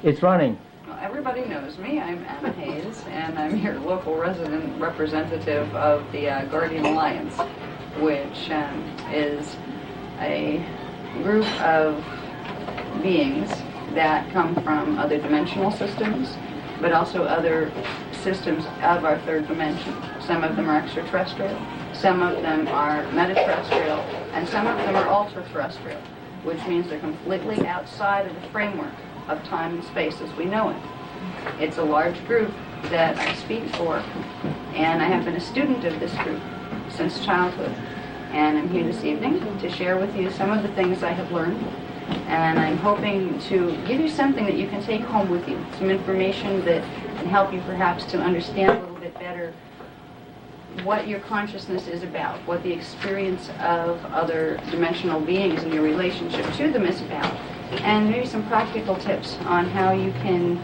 It's running. Well, everybody knows me. I'm Anna Hayes, and I'm your local resident representative of the Guardian Alliance, which is a group of beings that come from other dimensional systems, but also other systems of our third dimension. Some of them are extraterrestrial, some of them are metaterrestrial, and some of them are ultra-terrestrial, which means they're completely outside of the framework of time and space as we know it. It's a large group that I speak for, and I have been a student of this group since childhood. And I'm here this evening to share with you some of the things I have learned, and I'm hoping to give you something that you can take home with you, some information that can help you perhaps to understand a little bit better what your consciousness is about, what the experience of other dimensional beings and your relationship to them is about, and maybe some practical tips on how you can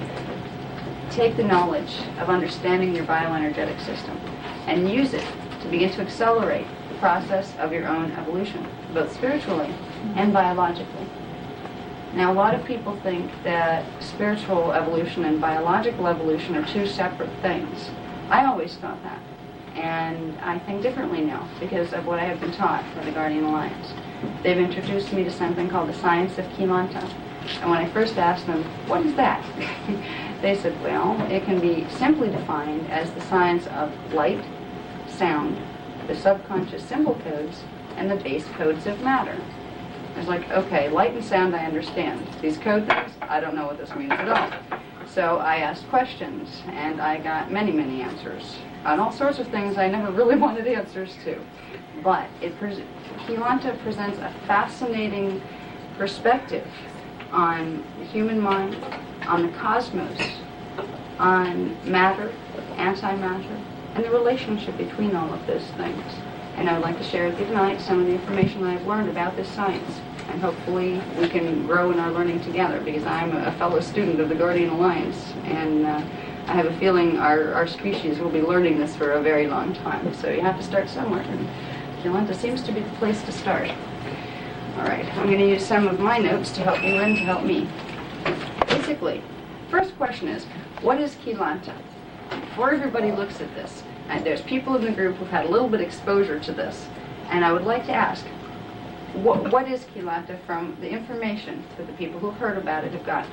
take the knowledge of understanding your bioenergetic system and use it to begin to accelerate the process of your own evolution, both spiritually and biologically. Now, a lot of people think that spiritual evolution and biological evolution are two separate things. I always thought that. And I think differently now because of what I have been taught by the Guardian Alliance. They've introduced me to something called the science of Kilanta. And when I first asked them, what is that? They said, well, it can be simply defined as the science of light, sound, the subconscious symbol codes, and the base codes of matter. I was like, okay, light and sound I understand. These code things, I don't know what this means at all. So I asked questions, and I got many, many answers on all sorts of things I never really wanted answers to. But Kilanta presents a fascinating perspective on the human mind, on the cosmos, on matter, antimatter, and the relationship between all of those things. And I would like to share with you tonight some of the information I've learned about this science. And hopefully we can grow in our learning together, because I'm a fellow student of the Guardian Alliance, and I have a feeling our species will be learning this for a very long time. So you have to start somewhere, and Kilanta seems to be the place to start. All right, I'm going to use some of my notes to help you and to help me. Basically, first question is, what is Kilanta? Before everybody looks at this, and there's people in the group who've had a little bit exposure to this, and I would like to ask, what is Kilanta from the information that the people who've heard about it have got?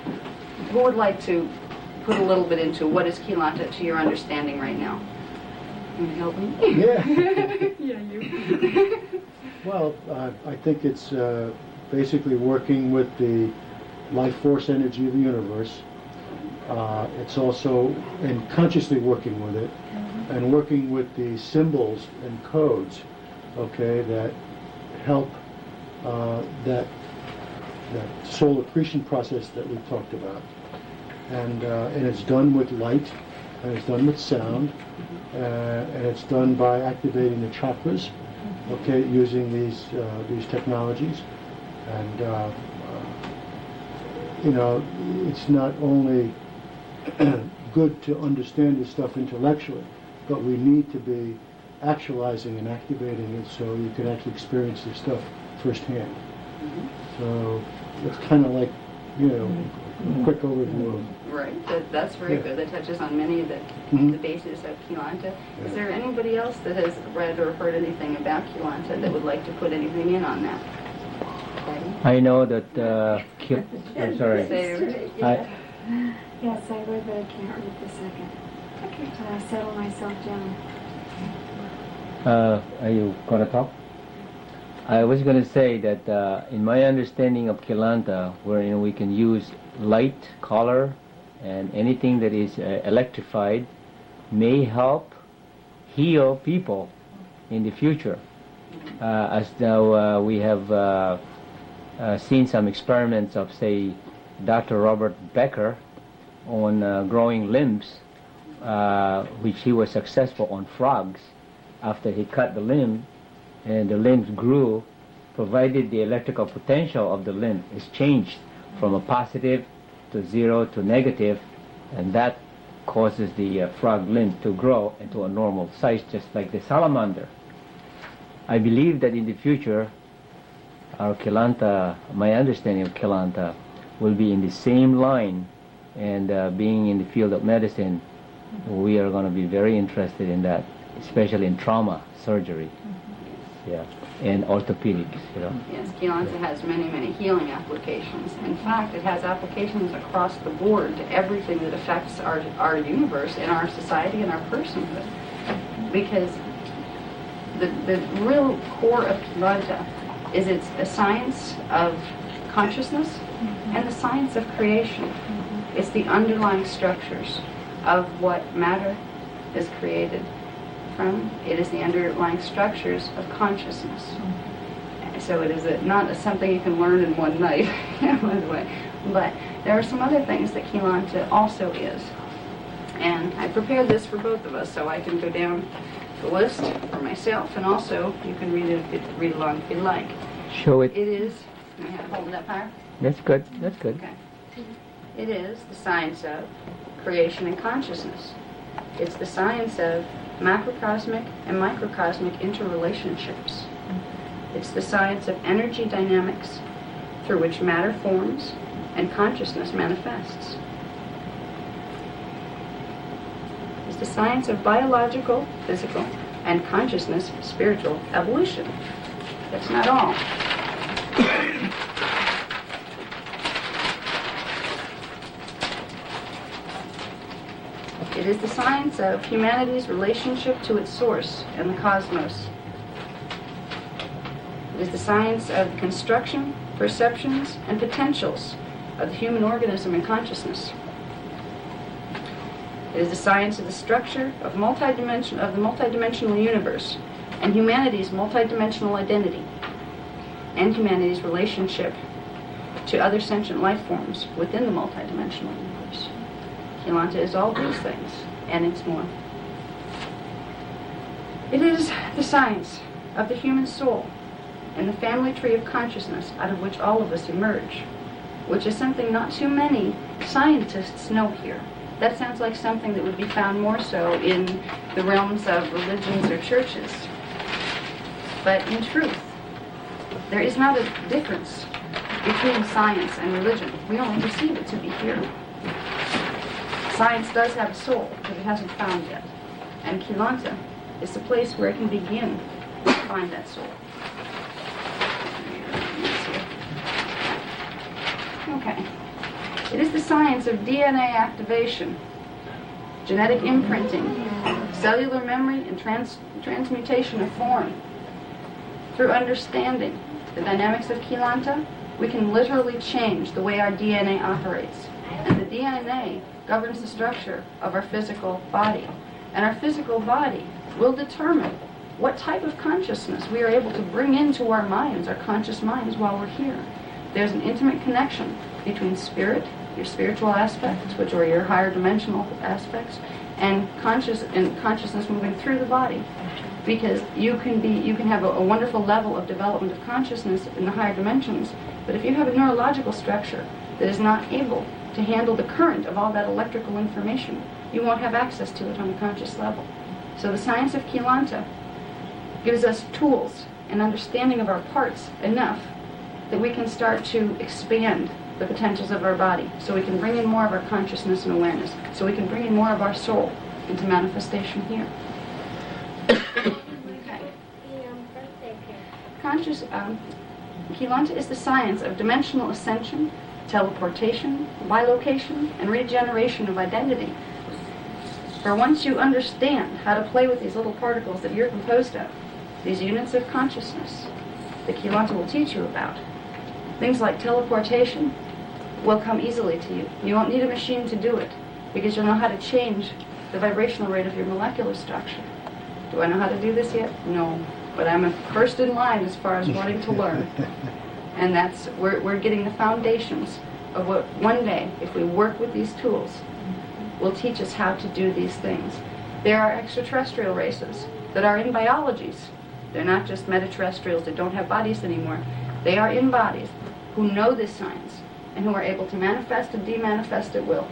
Who would like to put a little bit into what is Kilanta to your understanding right now? Can you help me? Yeah. Yeah, you. Well, I think it's basically working with the life force energy of the universe. It's also, and consciously working with it, and working with the symbols and codes, okay, that help that soul accretion process that we talked about. And it's done with light, and it's done with sound, and it's done by activating the chakras, okay, using these technologies. And you know, it's not only good to understand this stuff intellectually, but we need to be actualizing and activating it so you can actually experience this stuff firsthand. So it's kind of like, you know, a quick overview of... Right, that's very good. That touches on many of the bases of Kilanta. Is there anybody else that has read or heard anything about Kilanta that would like to put anything in on that? I know that, I'm sorry. Yes, I would, but I can't read the second. Okay. So I settle myself down. Are you going to talk? I was going to say that in my understanding of Kilanta, where we can use light, color, and anything that is electrified may help heal people in the future. As now we have seen some experiments of, say, Dr. Robert Becker on growing limbs, which he was successful on frogs after he cut the limb, and the limbs grew, provided the electrical potential of the limb is changed from a positive to 0 to negative, and that causes the frog limb to grow into a normal size, just like the salamander. I believe that in the future, our Kilanta, my understanding of Kilanta, will be in the same line, and being in the field of medicine, we are going to be very interested in that, especially in trauma surgery, yeah, and orthopedics, you know. Yes, Quilanta has many, many healing applications. In fact, it has applications across the board to everything that affects our universe and our society and our personhood. Because the real core of Quilanta is it's a science of consciousness and the science of creation. It's the underlying structures of what matter is created from. It is the underlying structures of consciousness. So it is not something you can learn in one night, by the way. But there are some other things that Quilanta also is. And I prepared this for both of us, so I can go down the list for myself, and also you can read along if you like. Show it. It is, hold it up higher. That's good. That's good. Okay. It is the science of creation and consciousness. It's the science of macrocosmic and microcosmic interrelationships. It's the science of energy dynamics through which matter forms and consciousness manifests. It's the science of biological, physical, and consciousness, spiritual evolution. That's not all. It is the science of humanity's relationship to its source and the cosmos. It is the science of the construction, perceptions, and potentials of the human organism and consciousness. It is the science of the structure of the multidimensional universe and humanity's multidimensional identity and humanity's relationship to other sentient life forms within the multidimensional universe. Quilanta is all these things, and it's more. It is the science of the human soul and the family tree of consciousness out of which all of us emerge, which is something not too many scientists know here. That sounds like something that would be found more so in the realms of religions or churches. But in truth, there is not a difference between science and religion. We only perceive it to be here. Science does have a soul, but it hasn't found yet. And Quilanta is the place where it can begin to find that soul. Okay. It is the science of DNA activation, genetic imprinting, cellular memory, and transmutation of form. Through understanding the dynamics of Quilanta, we can literally change the way our DNA operates. And the DNA governs the structure of our physical body. And our physical body will determine what type of consciousness we are able to bring into our minds, our conscious minds, while we're here. There's an intimate connection between spirit, your spiritual aspects, which are your higher dimensional aspects, and consciousness moving through the body. Because you can have a wonderful level of development of consciousness in the higher dimensions, but if you have a neurological structure that is not able to handle the current of all that electrical information, you won't have access to it on a conscious level. So the science of Quilanta gives us tools and understanding of our parts enough that we can start to expand the potentials of our body, so we can bring in more of our consciousness and awareness, so we can bring in more of our soul into manifestation here. Okay. Quilanta is the science of dimensional ascension, teleportation, bilocation, and regeneration of identity. For once you understand how to play with these little particles that you're composed of, these units of consciousness that Quilanta will teach you about, things like teleportation will come easily to you. You won't need a machine to do it, because you'll know how to change the vibrational rate of your molecular structure. Do I know how to do this yet? No. But I'm first in line as far as wanting to learn. And that's, we're getting the foundations of what one day, if we work with these tools, will teach us how to do these things. There are extraterrestrial races that are in biologies. They're not just metaterrestrials that don't have bodies anymore. They are in bodies who know this science and who are able to manifest and demanifest at will.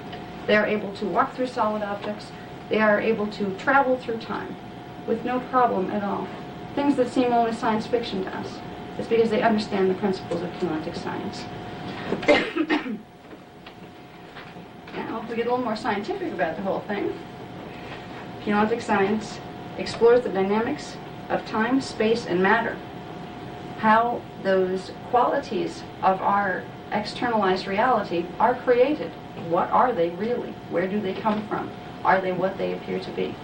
They are able to walk through solid objects. They are able to travel through time with no problem at all. Things that seem only science fiction to us. It's because they understand the principles of Quillantic science. we get a little more scientific about the whole thing, Keylontic science explores the dynamics of time, space, and matter. How those qualities of our externalized reality are created. What are they really? Where do they come from? Are they what they appear to be?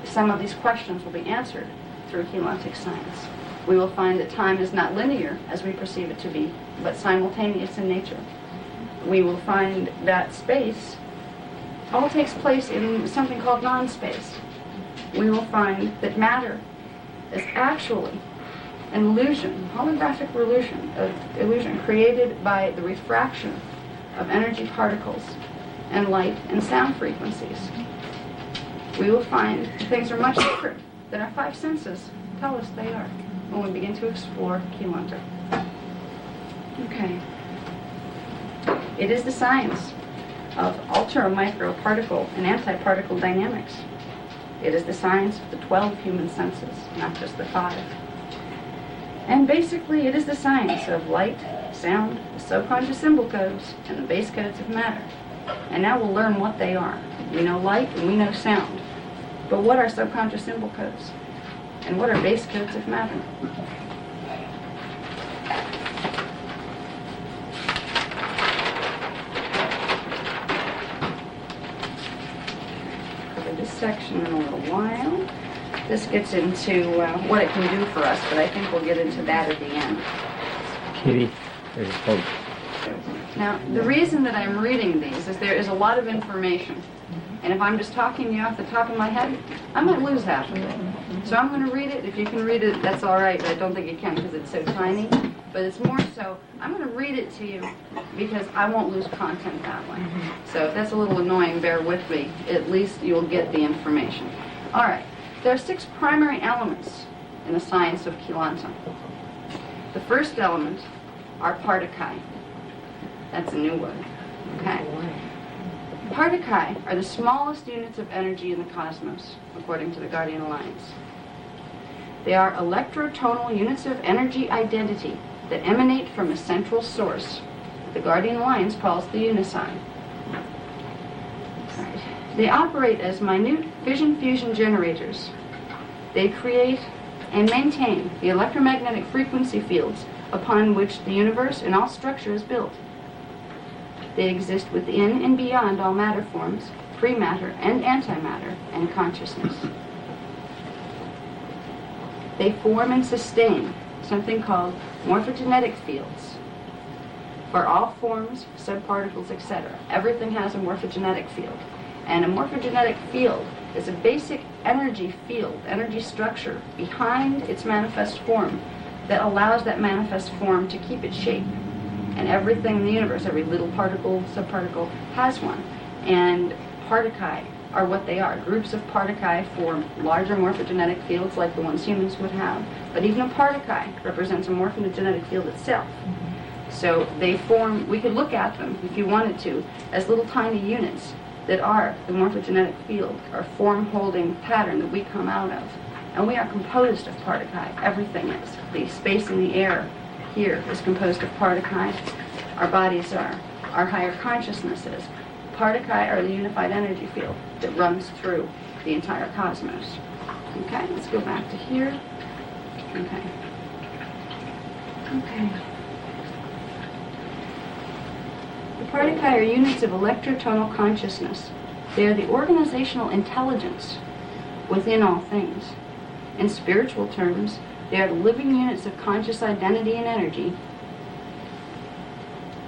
Some of these questions will be answered through Keylontic science. We will find that time is not linear as we perceive it to be, but simultaneous in nature. We will find that space all takes place in something called non-space. We will find that matter is actually an illusion, holographic illusion created by the refraction of energy particles and light and sound frequencies. We will find that things are much different than our five senses tell us they are when we begin to explore Keylontic. Okay. It is the science of ultra-micro-particle and antiparticle dynamics. It is the science of the 12 human senses, not just the 5. And basically, it is the science of light, sound, the subconscious symbol codes, and the base codes of matter. And now we'll learn what they are. We know light and we know sound. But what are subconscious symbol codes? And what are base codes of matter? Cover this section in a little while. This gets into what it can do for us, but I think we'll get into that at the end. Kitty, there's a post. Now, the reason that I'm reading these is there is a lot of information. And if I'm just talking to you off the top of my head, I might lose half of it. So I'm going to read it. If you can read it, that's all right, but I don't think you can because it's so tiny. But it's more so, I'm going to read it to you because I won't lose content that way. So if that's a little annoying, bear with me. At least you'll get the information. All right. There are 6 primary elements in the science of Keylontic. The first element are particae. That's a new word. Okay. Particae are the smallest units of energy in the cosmos, according to the Guardian Alliance. They are electrotonal units of energy identity that emanate from a central source. The Guardian Alliance calls the Unipsi. They operate as minute fission-fusion generators. They create and maintain the electromagnetic frequency fields upon which the universe and all structure is built. They exist within and beyond all matter forms, free matter and antimatter, and consciousness. They form and sustain something called morphogenetic fields. For all forms, subparticles, etc., everything has a morphogenetic field. And a morphogenetic field is a basic energy field, energy structure behind its manifest form that allows that manifest form to keep its shape. And everything in the universe, every little particle, subparticle, has one. And particae are what they are. Groups of particae form larger morphogenetic fields like the ones humans would have. But even a particae represents a morphogenetic field itself. So they form, we could look at them, if you wanted to, as little tiny units that are the morphogenetic field, or form-holding pattern that we come out of. And we are composed of particae. Everything is. The space in the air here is composed of particae. Our bodies are. Our higher consciousness is. Particae are the unified energy field that runs through the entire cosmos. Okay, let's go back to here. Okay. Okay. The particae are units of electrotonal consciousness. They are the organizational intelligence within all things. In spiritual terms, they are the living units of conscious identity and energy,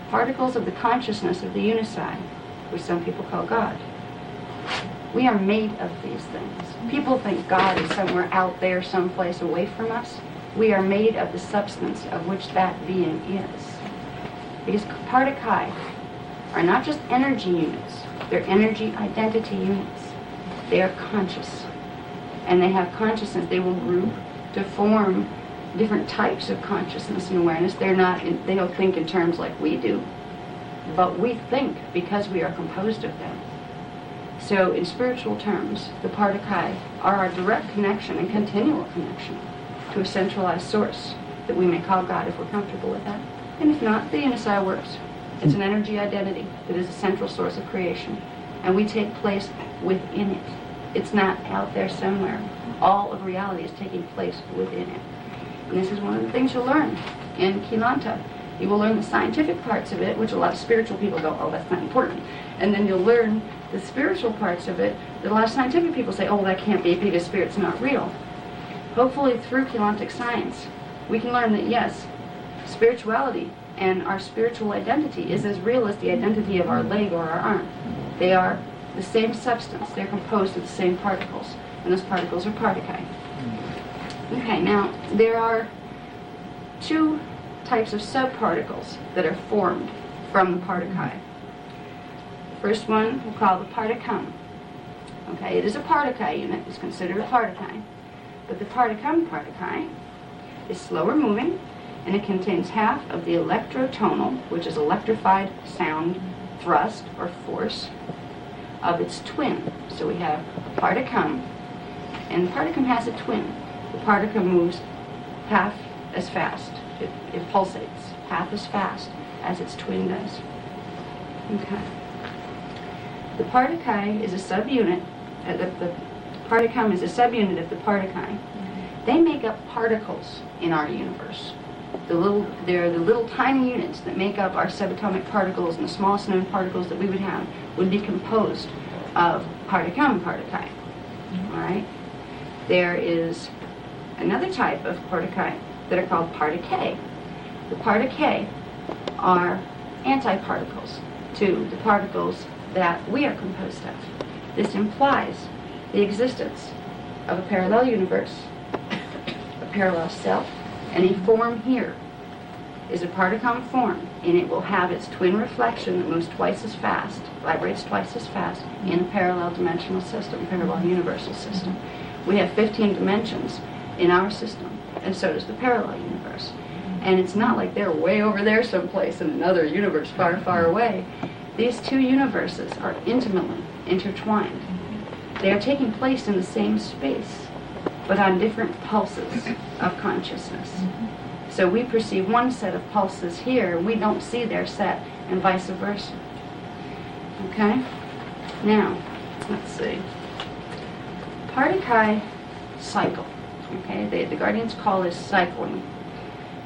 particles of the consciousness of the Unipsi, which some people call God. We are made of these things. People think God is somewhere out there, someplace away from us. We are made of the substance of which that being is. Because particae are not just energy units, they're energy identity units. They are conscious. And they have consciousness. They will group to form different types of consciousness and awareness. They don't think in terms like we do. But we think because we are composed of them. So in spiritual terms, the particae are our direct connection and continual connection to a centralized source that we may call God if we're comfortable with that. And if not, the Unipsi works. It's an energy identity that is a central source of creation. And we take place within it. It's not out there somewhere. All of reality is taking place within it. And this is one of the things you'll learn in Kilanta. You will learn the scientific parts of it, which a lot of spiritual people go, oh, that's not important. And then you'll learn the spiritual parts of it that a lot of scientific people say, oh, that can't be because spirit's not real. Hopefully through Keylontic science, we can learn that yes, spirituality and our spiritual identity is as real as the identity of our leg or our arm. They are the same substance. They're composed of the same particles, and those particles are particae. Okay, now there are two types of subparticles that are formed from the particae. First one we'll call the particum. Okay, it is a particae unit. It's considered a particae. But the particum particae is slower moving, and it contains half of the electrotonal, which is electrified sound, thrust, or force, of its twin. So we have a particum, and the particum has a twin. The particum moves half as fast. It pulsates half as fast as its twin does. Okay. The particae is a subunit. The particum is a subunit of the particae. They make up particles in our universe. They're the little tiny units that make up our subatomic particles, and the smallest known particles that we would have would be composed of particum particae. All right. There is another type of particae that are called particae. The particae are antiparticles to the particles that we are composed of. This implies the existence of a parallel universe, a parallel self, and a form here is a particum form, and it will have its twin reflection that moves twice as fast, vibrates twice as fast in a parallel dimensional system, parallel universal system. We have 15 dimensions in our system, and so does the parallel universe. And it's not like they're way over there someplace in another universe far, far away. These two universes are intimately intertwined. They are taking place in the same space, but on different pulses of consciousness. So we perceive one set of pulses here, we don't see their set, and vice versa. Okay? Now, let's see. Particae cycle. Okay, the Guardians call this cycling.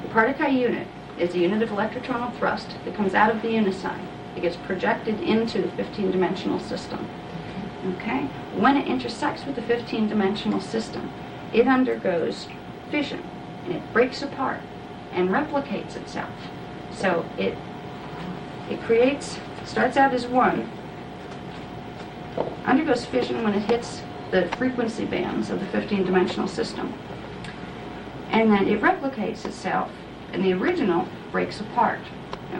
The particae unit is a unit of electrotonal thrust that comes out of the unici. It gets projected into the 15-dimensional system. Okay? When it intersects with the 15-dimensional system, it undergoes fission, and it breaks apart and replicates itself. So it starts out as one, undergoes fission when it hits the frequency bands of the 15-dimensional system. And then it replicates itself, and the original breaks apart.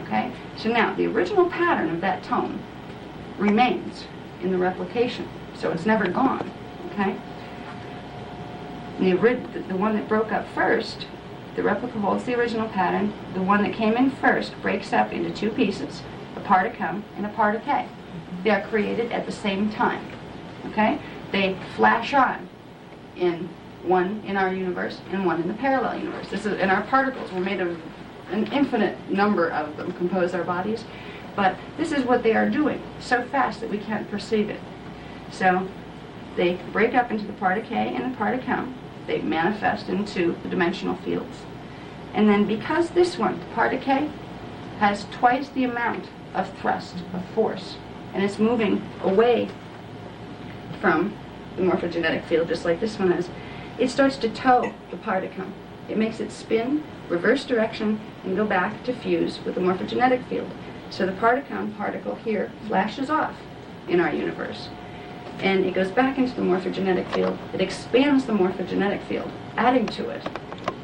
Okay? So now, the original pattern of that tone remains in the replication, so it's never gone. Okay? The one that broke up first, the replica holds the original pattern. The one that came in first breaks up into two pieces, a particum and a particae. They are created at the same time. Okay? They flash on in one in our universe and one in the parallel universe. And our particles were made of an infinite number of them, compose our bodies. But this is what they are doing so fast that we can't perceive it. So they break up into the particae and the particum. They manifest into the dimensional fields. And then because this one, the particae, has twice the amount of thrust, of force, and it's moving away from the morphogenetic field, just like this one is, it starts to tow the particum. It makes it spin, reverse direction, and go back to fuse with the morphogenetic field. So the particum particle here flashes off in our universe. And it goes back into the morphogenetic field. It expands the morphogenetic field, adding to it.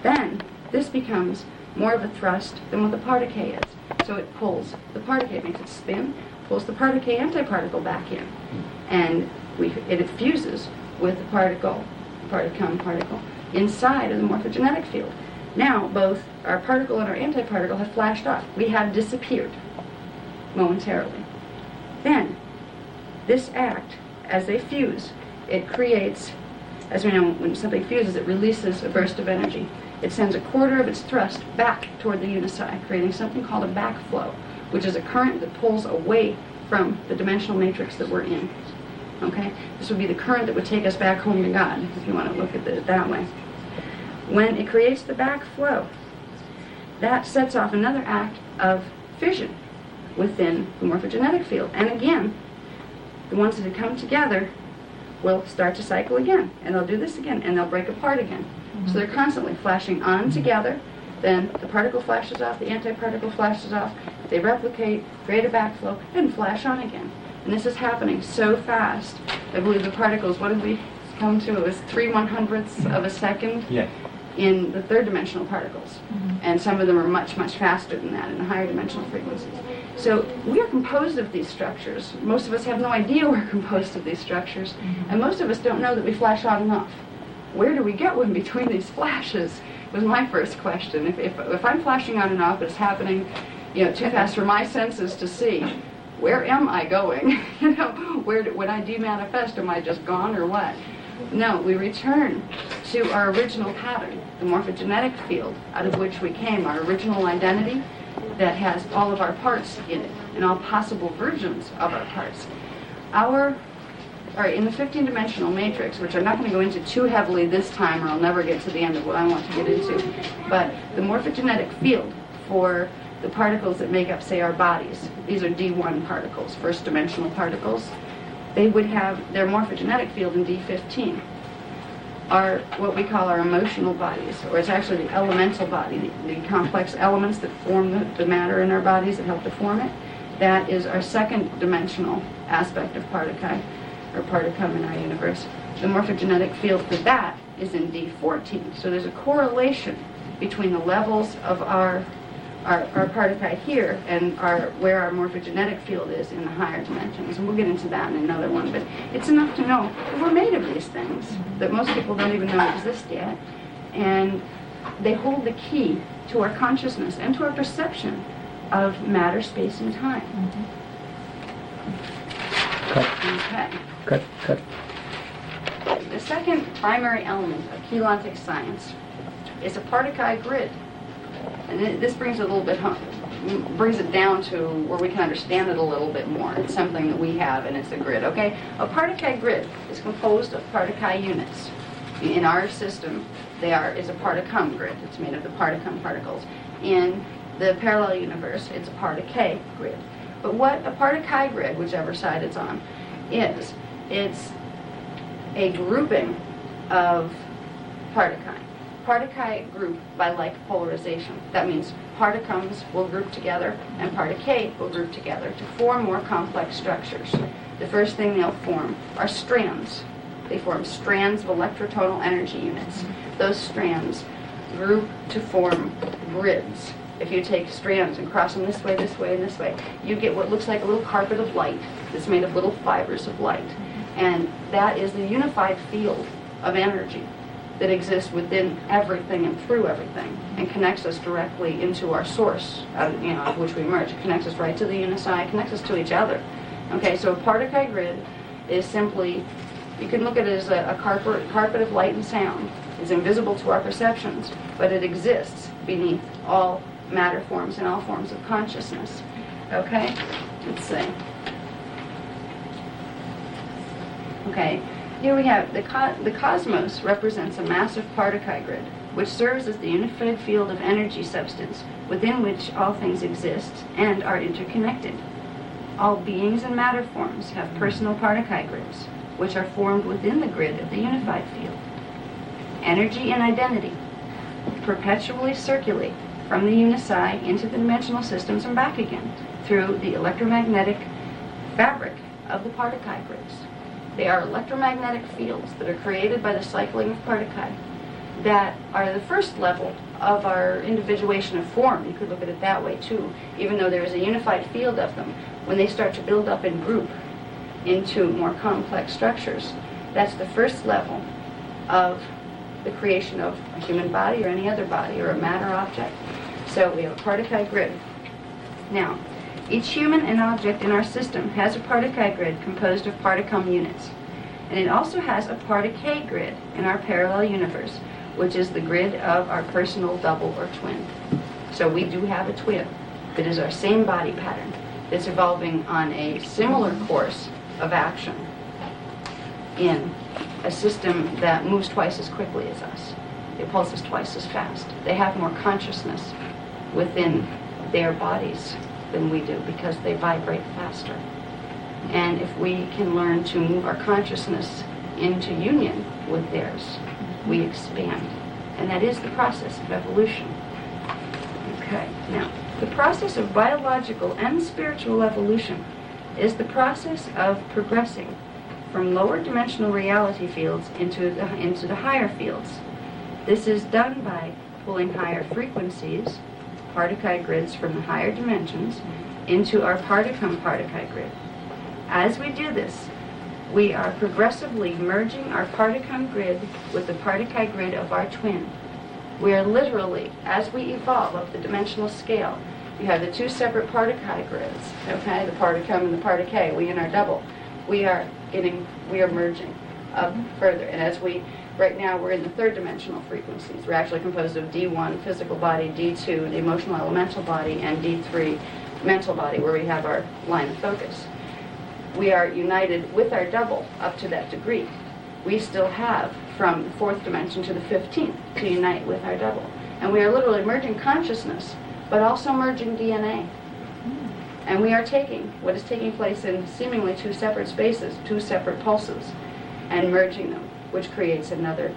Then this becomes more of a thrust than what the particae is. So it pulls the particae, makes it spin, pulls the particae antiparticle back in. And it fuses with the particum particle inside of the morphogenetic field. Now both our particle and our antiparticle have flashed off. We have disappeared momentarily. Then this act, as they fuse, it creates, as we know, when something fuses, it releases a burst of energy. It sends a quarter of its thrust back toward the unici, creating something called a backflow, which is a current that pulls away from the dimensional matrix that we're in. Okay? This would be the current that would take us back home to God, if you want to look at it that way. When it creates the backflow, that sets off another act of fission within the morphogenetic field. And again, the ones that have come together will start to cycle again, and they'll do this again, and they'll break apart again. So they're constantly flashing on together, then the particle flashes off, the antiparticle flashes off, they replicate, create a backflow, and flash on again. And this is happening so fast. I believe the particles, what did we come to? It was 3/100ths of a second Yeah. in the third dimensional particles. And some of them are much, much faster than that in the higher dimensional frequencies. So we are composed of these structures. Most of us have no idea we're composed of these structures. And most of us don't know that we flash on and off. Where do we go in between these flashes was my first question. If I'm flashing on and off, but it's happening, too fast for my senses to see, where am I going? When I demanifest, am I just gone or what? No, we return to our original pattern, the morphogenetic field out of which we came, our original identity that has all of our parts in it and all possible versions of our parts. In the 15-dimensional matrix, which I'm not going to go into too heavily this time or I'll never get to the end of what I want to get into, but the morphogenetic field for the particles that make up, say, our bodies, these are D1 particles, first dimensional particles, they would have their morphogenetic field in D15, are what we call our emotional bodies, or it's actually the elemental body, the complex elements that form the matter in our bodies that help to form it. That is our second dimensional aspect of Partakai, or Particum in our universe. The morphogenetic field for that is in D14. So there's a correlation between the levels of our Partakai here and where our morphogenetic field is in the higher dimensions. And we'll get into that in another one. But it's enough to know that we're made of these things that most people don't even know exist yet. And they hold the key to our consciousness and to our perception of matter, space, and time. Okay. Cut. The second primary element of Keylontic science is a Partakai grid. And this brings it a little bit brings it down to where we can understand it a little bit more. It's something that we have, and it's a grid, okay? A Partakai grid is composed of Partakai units. In our system, is a Particum grid. It's made of the Particum particles. In the parallel universe, it's a Partakai grid. But what a Partakai grid, whichever side it's on, is, it's a grouping of Partakai. Partakai group by like polarization. That means particums will group together and Partakai will group together to form more complex structures. The first thing they'll form are strands. They form strands of electrotonal energy units. Those strands group to form grids. If you take strands and cross them this way, this way, and this way, you get what looks like a little carpet of light that's made of little fibers of light. And that is the unified field of energy that exists within everything and through everything and connects us directly into our source, of which we emerge. It connects us right to the Unisci, connects us to each other. Okay, so a Partakai grid is simply, you can look at it as a carpet of light and sound. It's invisible to our perceptions, but it exists beneath all matter forms and all forms of consciousness. Okay, let's see. Okay. Here we have the cosmos represents a massive Partakai grid, which serves as the unified field of energy substance within which all things exist and are interconnected. All beings and matter forms have personal Partakai grids, which are formed within the grid of the unified field. Energy and identity perpetually circulate from the Unisci into the dimensional systems and back again through the electromagnetic fabric of the Partakai grids. They are electromagnetic fields that are created by the cycling of Partakai that are the first level of our individuation of form. You could look at it that way too. Even though there is a unified field of them, when they start to build up in group into more complex structures, that's the first level of the creation of a human body or any other body or a matter object. So we have a Partakai grid. Now, each human and object in our system has a Partakai grid composed of Particum units. And it also has a Partakai grid in our parallel universe, which is the grid of our personal double or twin. So we do have a twin. It is our same body pattern. It's evolving on a similar course of action in a system that moves twice as quickly as us. It pulses twice as fast. They have more consciousness within their bodies than we do because they vibrate faster. And if we can learn to move our consciousness into union with theirs, we expand. And that is the process of evolution. Okay, now, the process of biological and spiritual evolution is the process of progressing from lower dimensional reality fields into the higher fields. This is done by pulling higher frequencies, Partakai grids from the higher dimensions, into our Partakai grid. As we do this, we are progressively merging our Partakai grid with the Partakai grid of our twin. We are literally, as we evolve up the dimensional scale, you have the two separate Partakai grids, okay, the Partakam and the Partakai, we in our double. We are merging up further, and as right now we're in the third dimensional frequencies. We're actually composed of D1, physical body, D2, the emotional elemental body, and D3, mental body, where we have our line of focus. We are united with our double up to that degree. We still have from the fourth dimension to the 15th to unite with our double. And we are literally merging consciousness, but also merging DNA. And we are taking what is taking place in seemingly two separate spaces, two separate pulses, and merging them, which creates another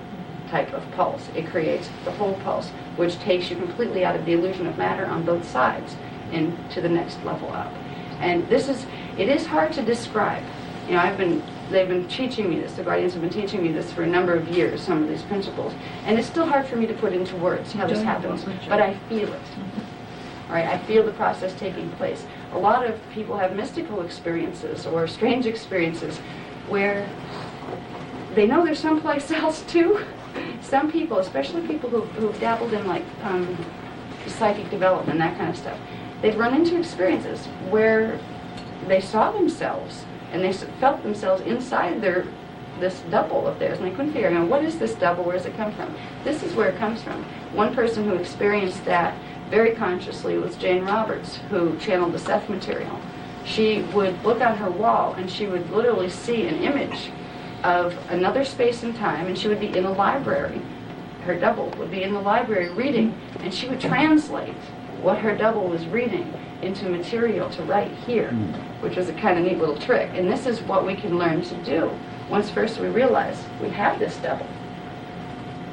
type of pulse. It creates the whole pulse, which takes you completely out of the illusion of matter on both sides into the next level up. And it is hard to describe. You know, they've been teaching me this, the guardians have been teaching me this for a number of years, some of these principles. And it's still hard for me to put into words how this happens, but I feel it. All right, I feel the process taking place. A lot of people have mystical experiences or strange experiences where they know there's someplace else too. Some people, especially people who've dabbled in like psychic development, that kind of stuff, they've run into experiences where they saw themselves and they felt themselves inside this double of theirs, and they couldn't figure out, what is this double, where does it come from? This is where it comes from. One person who experienced that very consciously was Jane Roberts, who channeled the Seth material. She would look on her wall and she would literally see an image of another space and time, and she would be in a library. Her double would be in the library reading, and she would translate what her double was reading into material to write here, which was a kind of neat little trick. And this is what we can learn to do once first we realize we have this double.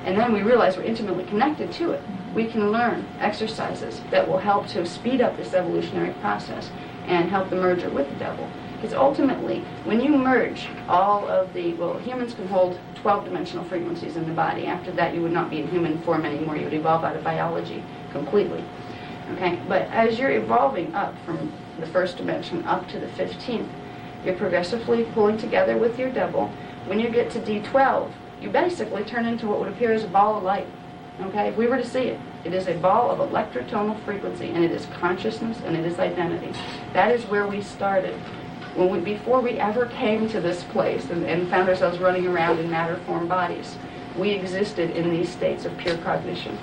And then we realize we're intimately connected to it. We can learn exercises that will help to speed up this evolutionary process and help the merger with the double. Because ultimately, when you merge all of humans can hold 12-dimensional frequencies in the body. After that, you would not be in human form anymore. You would evolve out of biology completely. Okay? But as you're evolving up from the first dimension up to the 15th, you're progressively pulling together with your double. When you get to D12, you basically turn into what would appear as a ball of light. Okay? If we were to see it, it is a ball of electrotonal frequency, and it is consciousness, and it is identity. That is where we started. Before we ever came to this place and found ourselves running around in matter-form bodies, we existed in these states of pure cognition.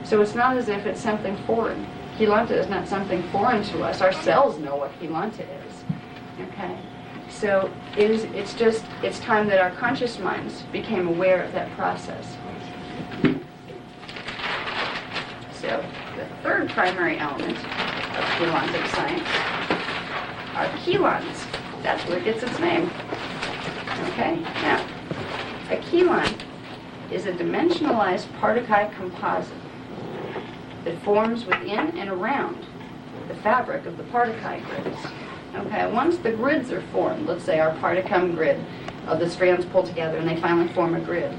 So it's not as if it's something foreign. Kilanta is not something foreign to us. Our cells know what Kilanta is. Okay? So it's time that our conscious minds became aware of that process. So the third primary element of Kelantic science are chelons. That's where it gets its name. Okay, now, a chelon is a dimensionalized Partakai composite that forms within and around the fabric of the Partakai grids. Okay, once the grids are formed, let's say our Partakam grid of the strands pull together and they finally form a grid.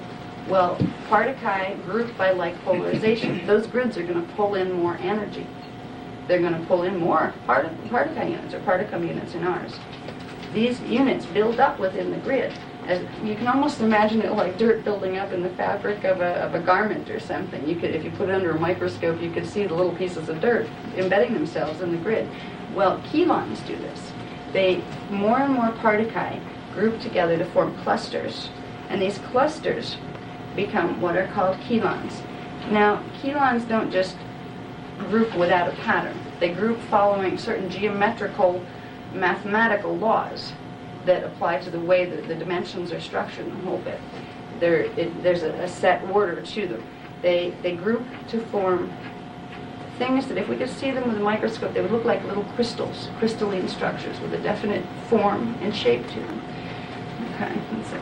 Well, Partakai grouped by like polarization, those grids are going to pull in more energy. They're going to pull in more Partakai units or Partakam units in ours. These units build up within the grid. As you can almost imagine it like dirt building up in the fabric of a garment or something. If you put it under a microscope, you could see the little pieces of dirt embedding themselves in the grid. Well, chelons do this. More and more Partakai group together to form clusters, and these clusters become what are called chelons. Now, chelons don't just group without a pattern. They group following certain geometrical, mathematical laws that apply to the way that the dimensions are structured in the whole bit. There's a set order to them. They group to form things that if we could see them with a microscope, they would look like little crystals, crystalline structures with a definite form and shape to them. Okay, let's see.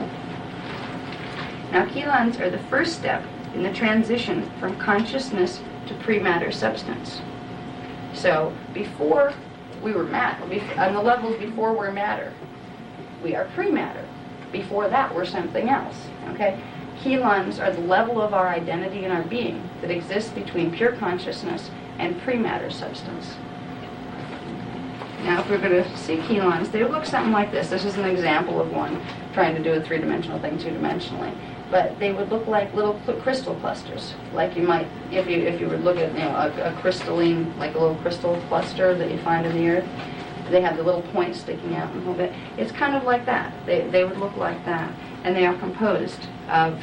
Now, chelons are the first step in the transition from consciousness to pre-matter substance. So, before we were matter, on the levels before we're matter, we are pre-matter. Before that, we're something else. Okay? Chelons are the level of our identity and our being that exists between pure consciousness and pre-matter substance. Now, if we're going to see chelons, they would look something like this. This is an example of one trying to do a three-dimensional thing two-dimensionally. But they would look like little crystal clusters, like you might, if you would look at a crystalline, like a little crystal cluster that you find in the earth. They have the little points sticking out a little bit. It's kind of like that. They would look like that. And they are composed of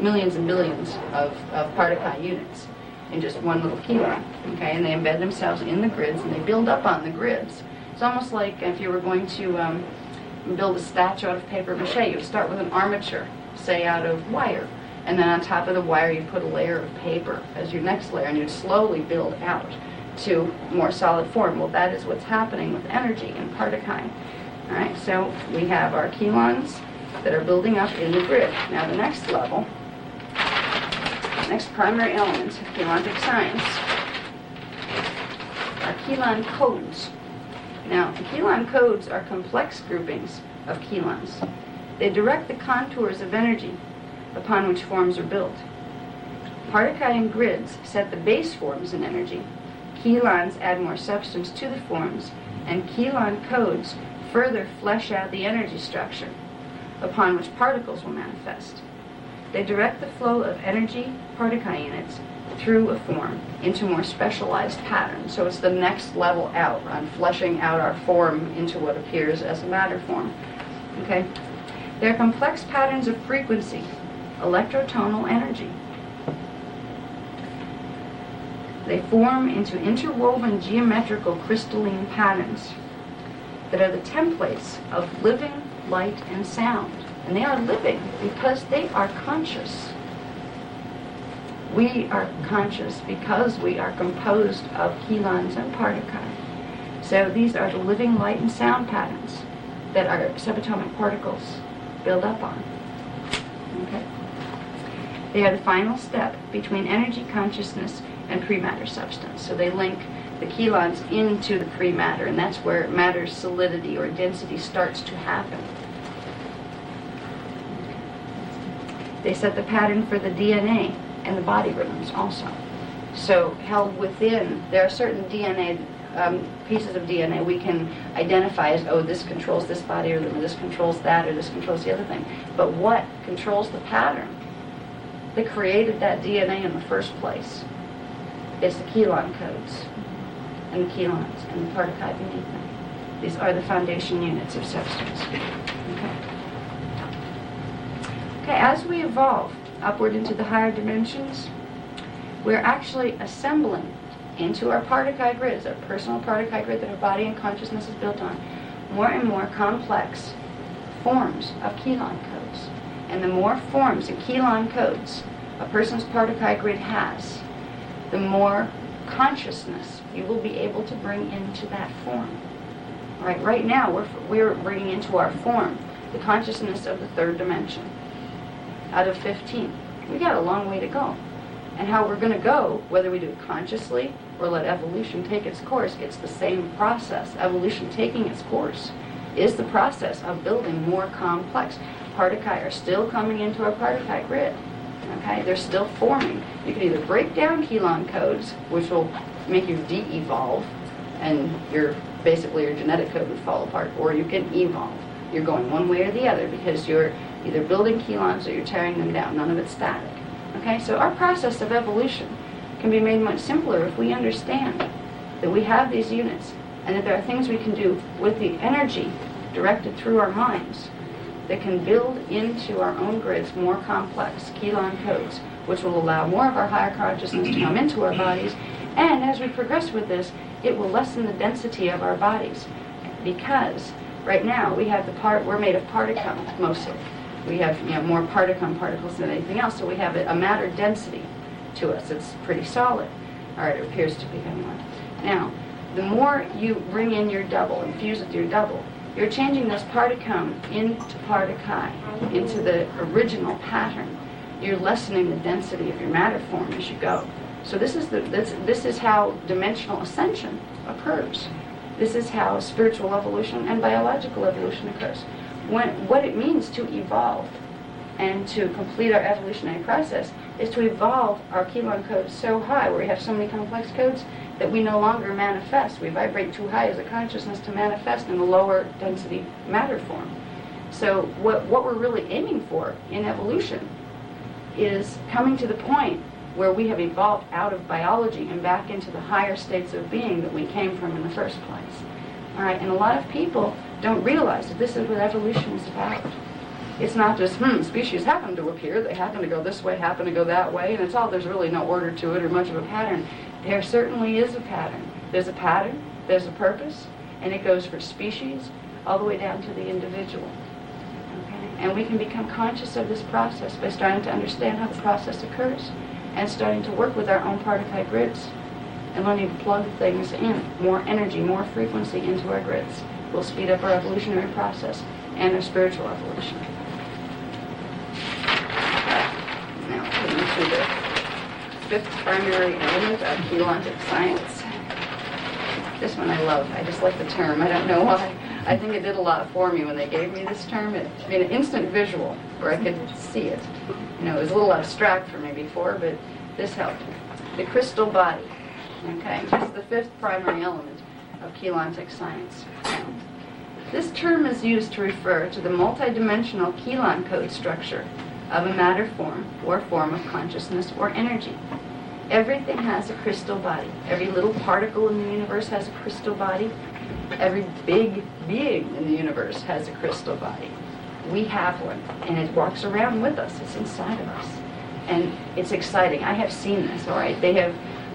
millions and billions of Partakai units in just one little chelon. Okay, and they embed themselves in the grids and they build up on the grids. It's almost like if you were going to build a statue out of paper mache, you would start with an armature, say out of wire, and then on top of the wire you put a layer of paper as your next layer, and you'd slowly build out to more solid form. Well, that is what's happening with energy in Partakai. All right, so we have our chelons that are building up in the grid. Now the next level, next primary element of chelontic science are chelon codes. Now, chelon codes are complex groupings of chelons. They direct the contours of energy upon which forms are built. Partakai and grids set the base forms in energy. Chelons add more substance to the forms, and chelon codes further flesh out the energy structure upon which particles will manifest. They direct the flow of energy Partakai units through a form into more specialized patterns. So it's the next level out on fleshing out our form into what appears as a matter form. Okay? They're complex patterns of frequency, electrotonal energy. They form into interwoven geometrical crystalline patterns that are the templates of living light and sound. And they are living because they are conscious. We are conscious because we are composed of chelons and Partakai. So these are the living light and sound patterns that our subatomic particles build up on. Okay? They are the final step between energy consciousness and pre-matter substance. So they link the chelons into the pre-matter, and that's where matter's solidity or density starts to happen. They set the pattern for the DNA and the body rhythms also. So held within, there are certain DNA, pieces of DNA we can identify as, oh, this controls this body rhythm, or this controls that, or this controls the other thing. But what controls the pattern that created that DNA in the first place is the chelon codes and the chelons and the Partakai beneath them. These are the foundation units of substance. Okay, as we evolve upward into the higher dimensions, we're actually assembling into our Partakai grids, our personal Partakai grid that our body and consciousness is built on, more and more complex forms of chelon codes. And the more forms and chelon codes a person's Partakai grid has, the more consciousness you will be able to bring into that form. All right, right now we're bringing into our form the consciousness of the third dimension out of 15. We got a long way to go. And how we're going to go, whether we do it consciously or let evolution take its course, it's the same process. Evolution taking its course is the process of building more complex. Partakai are still coming into our Partakai grid. Okay, they're still forming. You can either break down chelon codes, which will make you de-evolve, and basically your genetic code would fall apart, or you can evolve. You're going one way or the other because you're either building chelons or you're tearing them down. None of it's static. Okay, so our process of evolution can be made much simpler if we understand that we have these units and that there are things we can do with the energy directed through our minds that can build into our own grids more complex chelon codes, which will allow more of our higher consciousness to come into our bodies. And as we progress with this, it will lessen the density of our bodies, because right now we're made of particum mostly. We have more particles than anything else, so we have a matter density to us. It's pretty solid, or it appears to be anyway. Now, the more you bring in your double, infuse with your double, you're changing this particum into particae, into the original pattern. You're lessening the density of your matter form as you go. So this is how dimensional ascension occurs. This is how spiritual evolution and biological evolution occurs. What it means to evolve and to complete our evolutionary process is to evolve our Keelan codes so high, where we have so many complex codes, that we no longer manifest. We vibrate too high as a consciousness to manifest in a lower density matter form. So what we're really aiming for in evolution is coming to the point where we have evolved out of biology and back into the higher states of being that we came from in the first place. All right, and a lot of people don't realize that this is what evolution is about. It's not just, species happen to appear, they happen to go this way, happen to go that way, and it's all, there's really no order to it or much of a pattern. There certainly is a pattern. There's a pattern, there's a purpose, and it goes for species all the way down to the individual. Okay? And we can become conscious of this process by starting to understand how the process occurs and starting to work with our own particle grids and learning to plug things in, more energy, more frequency into our grids. Will speed up our evolutionary process and our spiritual evolution. Now, getting to the fifth primary element of Keelantic science. This one I love. I just like the term. I don't know why. I think it did a lot for me when they gave me this term. It made an instant visual where I could see it. It was a little abstract for me before, but this helped. The crystal body. Okay, this is the fifth primary element of Keelantic science. Now, this term is used to refer to the multidimensional Keelan code structure of a matter form or form of consciousness or energy. Everything has a crystal body. Every little particle in the universe has a crystal body. Every big being in the universe has a crystal body. We have one, and it walks around with us. It's inside of us. And it's exciting. I have seen this, all right?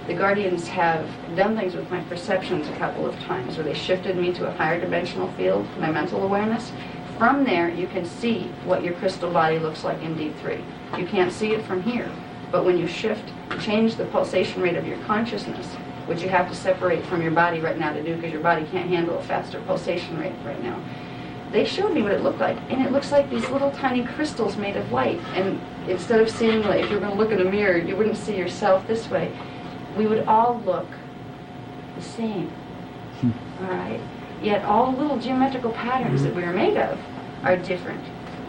The Guardians have done things with my perceptions a couple of times where they shifted me to a higher dimensional field, my mental awareness. From there, you can see what your crystal body looks like in D3. You can't see it from here, but when you change the pulsation rate of your consciousness, which you have to separate from your body right now to do because your body can't handle a faster pulsation rate right now. They showed me what it looked like, and it looks like these little tiny crystals made of light. And instead of seeing, like, if you were going to look in a mirror, you wouldn't see yourself this way. We would all look the same, all right? Yet all the little geometrical patterns that we are made of are different.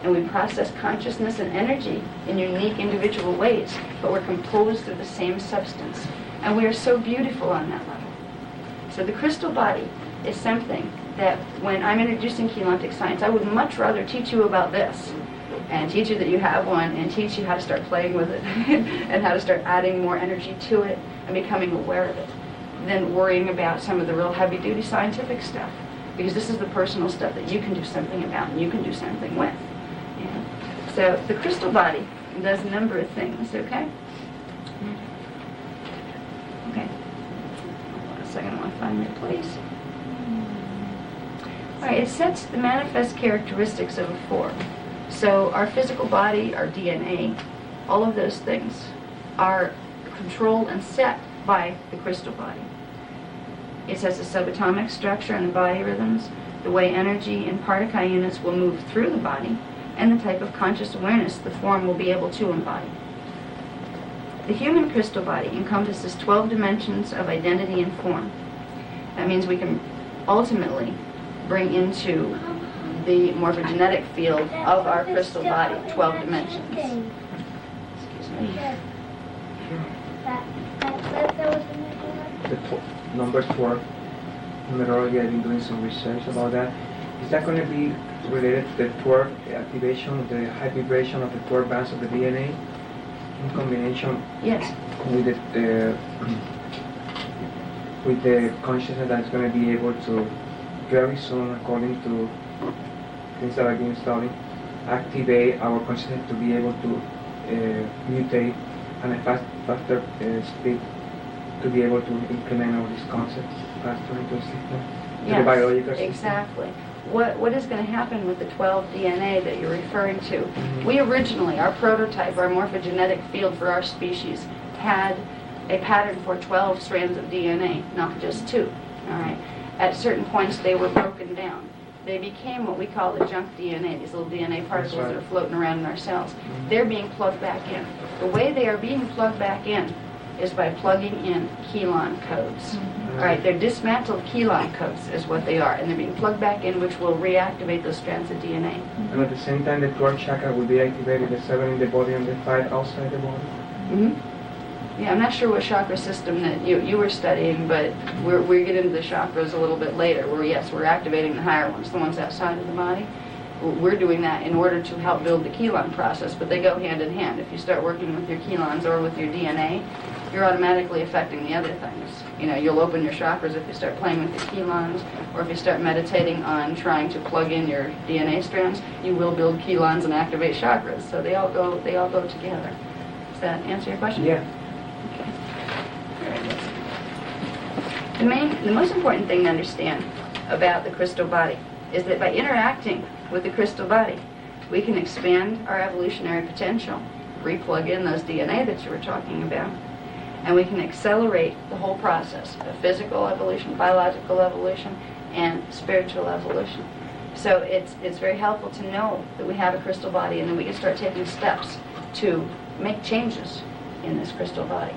And we process consciousness and energy in unique individual ways, but we're composed of the same substance. And we are so beautiful on that level. So the crystal body is something that when I'm introducing Keelantic science, I would much rather teach you about this and teach you that you have one and teach you how to start playing with it and how to start adding more energy to it and becoming aware of it than worrying about some of the real heavy-duty scientific stuff, because this is the personal stuff that you can do something about and you can do something with. Yeah? So the crystal body does a number of things, okay? Okay. Hold on a second, I want to find my place. All right, it sets the manifest characteristics of a form. So our physical body, our DNA, all of those things are controlled and set by the crystal body. It sets the subatomic structure and the body rhythms, the way energy and particle units will move through the body, and the type of conscious awareness the form will be able to embody. The human crystal body encompasses 12 dimensions of identity and form. That means we can ultimately bring into the morphogenetic field of our crystal body 12 dimensions. Excuse me. Number 4, numerology, I've been doing some research about that. Is that going to be related to the 12 activation of the high vibration of the 12 bands of the DNA in combination Yes. with the consciousness that's going to be able to very soon, according to things that I've been studying, activate our consciousness to be able to mutate at a faster speed to be able to implement all these concepts faster into the system, to the Yes, biological system. exactly. What is going to happen with the 12 DNA that you're referring to? We originally, our prototype, our morphogenetic field for our species, had a pattern for 12 strands of DNA, not just 2. All right. At certain points, they were broken down. They became what we call the junk DNA, these little DNA particles right. that are floating around in our cells. They're being plugged back in. The way they are being plugged back in is by plugging in Kelon codes. All right, they're dismantled Kelon codes is what they are, and they're being plugged back in, which will reactivate those strands of DNA. And at the same time, the 12 chakra will be activated, the 7 in the body and the 5 outside the body. Yeah, I'm not sure what chakra system that you were studying, but we get into the chakras a little bit later, where yes, we're activating the higher ones, the ones outside of the body. We're doing that in order to help build the Kelon process, but they go hand in hand. If you start working with your Kelons or with your DNA, you're automatically affecting the other things. You know, you'll open your chakras if you start playing with your Kelons, or if you start meditating on trying to plug in your DNA strands, you will build Kelons and activate chakras. So they all go together. Does that answer your question? Yeah. The most important thing to understand about the crystal body is that by interacting with the crystal body, we can expand our evolutionary potential, replug in those DNA that you were talking about, and we can accelerate the whole process of physical evolution, biological evolution, and spiritual evolution. So it's very helpful to know that we have a crystal body, and then we can start taking steps to make changes in this crystal body.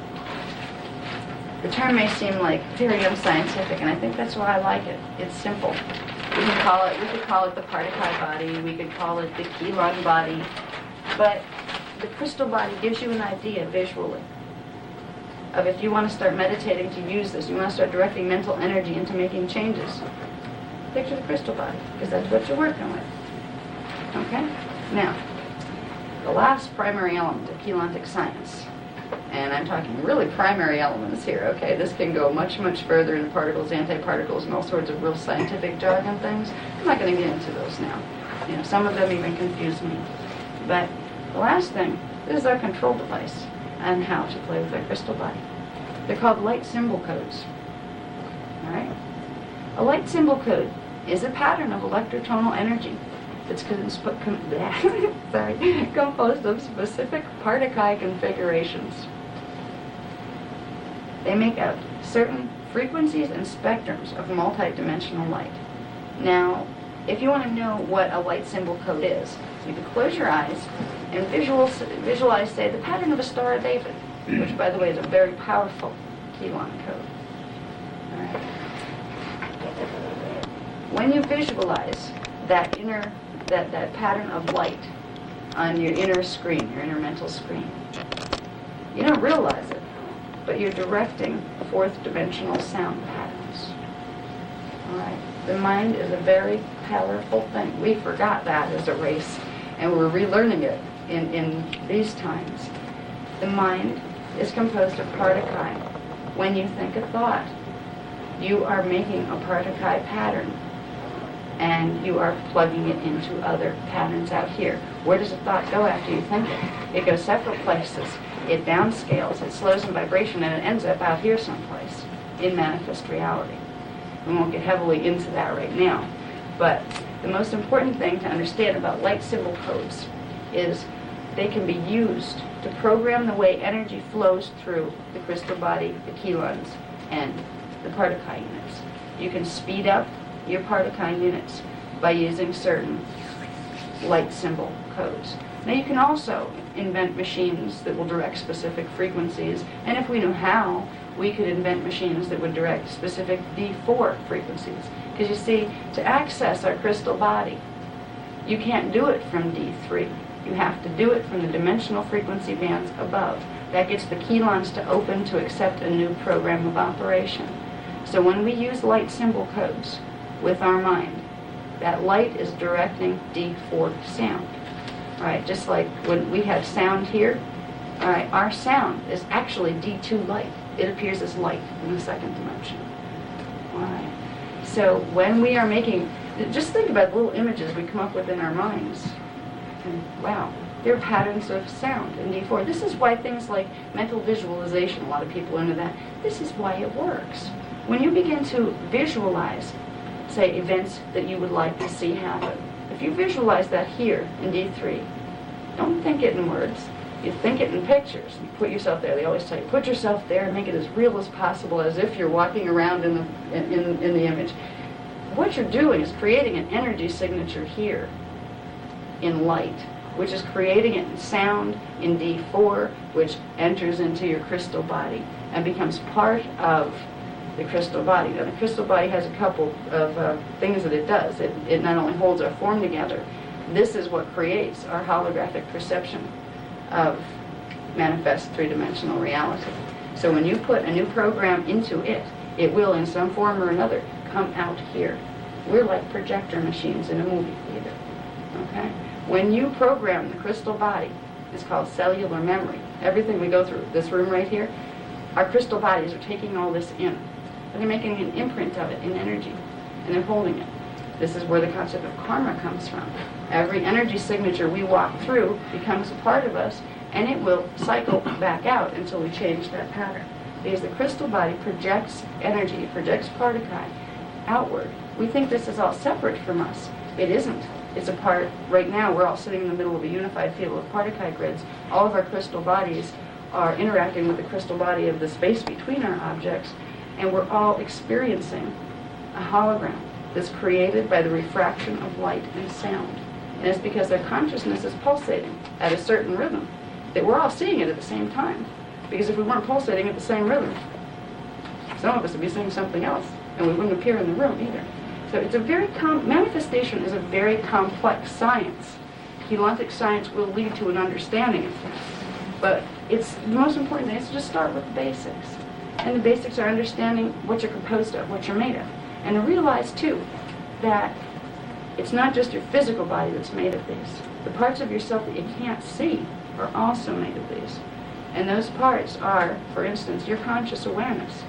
The term may seem like very unscientific, and I think that's why I like it. It's simple. We could call it the Partakai body, we could call it the Kelon body, but the crystal body gives you an idea visually of if you want to start meditating to use this, you want to start directing mental energy into making changes. Picture the crystal body, because that's what you're working with. Okay? Now, the last primary element of Kelontic science, and I'm talking really primary elements here, okay? This can go much, much further into particles, antiparticles, and all sorts of real scientific jargon things. I'm not going to get into those now. You know, some of them even confuse me. But the last thing, this is our control device on how to play with our crystal body. They're called light symbol codes. All right? A light symbol code is a pattern of electrotonal energy that's composed of specific Partakai configurations. They make out certain frequencies and spectrums of multidimensional light. Now, if you want to know what a light symbol code is, you can close your eyes and visualize, say, the pattern of a Star of David, which, by the way, is a very powerful Kelon code. All right. When you visualize that that pattern of light on your inner screen, your inner mental screen, you don't realize it, but you're directing fourth dimensional sound patterns. All right. The mind is a very powerful thing. We forgot that as a race, and we're relearning it in these times. The mind is composed of Partakai. When you think a thought, you are making a Partakai pattern, and you are plugging it into other patterns out here. Where does a thought go after you think it? It goes several places. It downscales, it slows in vibration, and it ends up out here someplace in manifest reality. We won't get heavily into that right now. But the most important thing to understand about light symbol codes is they can be used to program the way energy flows through the crystal body, the Kelons, and the Partakai units. You can speed up your Partakai units by using certain light symbol codes. Now you can also invent machines that will direct specific frequencies, and if we knew how, we could invent machines that would direct specific D4 frequencies. Because you see, to access our crystal body, you can't do it from D3. You have to do it from the dimensional frequency bands above. That gets the Kelons to open to accept a new program of operation. So when we use light symbol codes with our mind, that light is directing D4 sound. All right, just like when we have sound here, all right, our sound is actually D2 light. It appears as light in the second dimension. All right. So when we are making, just think about the little images we come up with in our minds. And wow, There are patterns of sound in D4. This is why things like mental visualization, a lot of people are into that, this is why it works. When you begin to visualize, say, events that you would like to see happen, if you visualize that here in D3, don't think it in words. You think it in pictures. You put yourself there. They always tell you, put yourself there and make it as real as possible, as if you're walking around in the image. What you're doing is creating an energy signature here in light, which is creating it in sound in D4, which enters into your crystal body and becomes part of the crystal body. Now, the crystal body has a couple of things that it does. It not only holds our form together, this is what creates our holographic perception of manifest three-dimensional reality. So when you put a new program into it, it will, in some form or another, come out here. We're like projector machines in a movie theater. Okay? When you program the crystal body, it's called cellular memory. Everything we go through, this room right here, our crystal bodies are taking all this in. And they're making an imprint of it in energy. And they're holding it. This is where the concept of karma comes from. Every energy signature we walk through becomes a part of us, and it will cycle back out until we change that pattern. Because the crystal body projects energy, projects particle outward. We think this is all separate from us. It isn't. It's a part, right now we're all sitting in the middle of a unified field of particle grids. All of our crystal bodies are interacting with the crystal body of the space between our objects, and we're all experiencing a hologram that's created by the refraction of light and sound. And it's because their consciousness is pulsating at a certain rhythm that we're all seeing it at the same time. Because if we weren't pulsating at the same rhythm, some of us would be seeing something else, and we wouldn't appear in the room either. So it's a very manifestation is a very complex science. Keylontic science will lead to an understanding of that. But it's the most important thing is to just start with the basics. And the basics are understanding what you're composed of, what you're made of. And to realize, too, that it's not just your physical body that's made of these. The parts of yourself that you can't see are also made of these. And those parts are, for instance, your conscious awareness.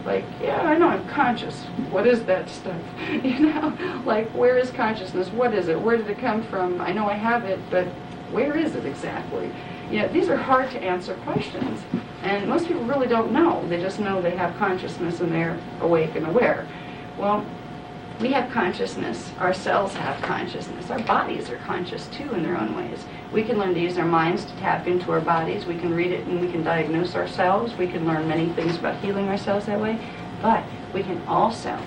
Like, yeah, I know I'm conscious. What is that stuff? You know, like, where is consciousness? What is it? Where did it come from? I know I have it, but where is it exactly? You know, these are hard to answer questions. And most people really don't know. They just know they have consciousness and they're awake and aware. Well, we have consciousness. Our cells have consciousness. Our bodies are conscious, too, in their own ways. We can learn to use our minds to tap into our bodies. We can read it and we can diagnose ourselves. We can learn many things about healing ourselves that way. But we can also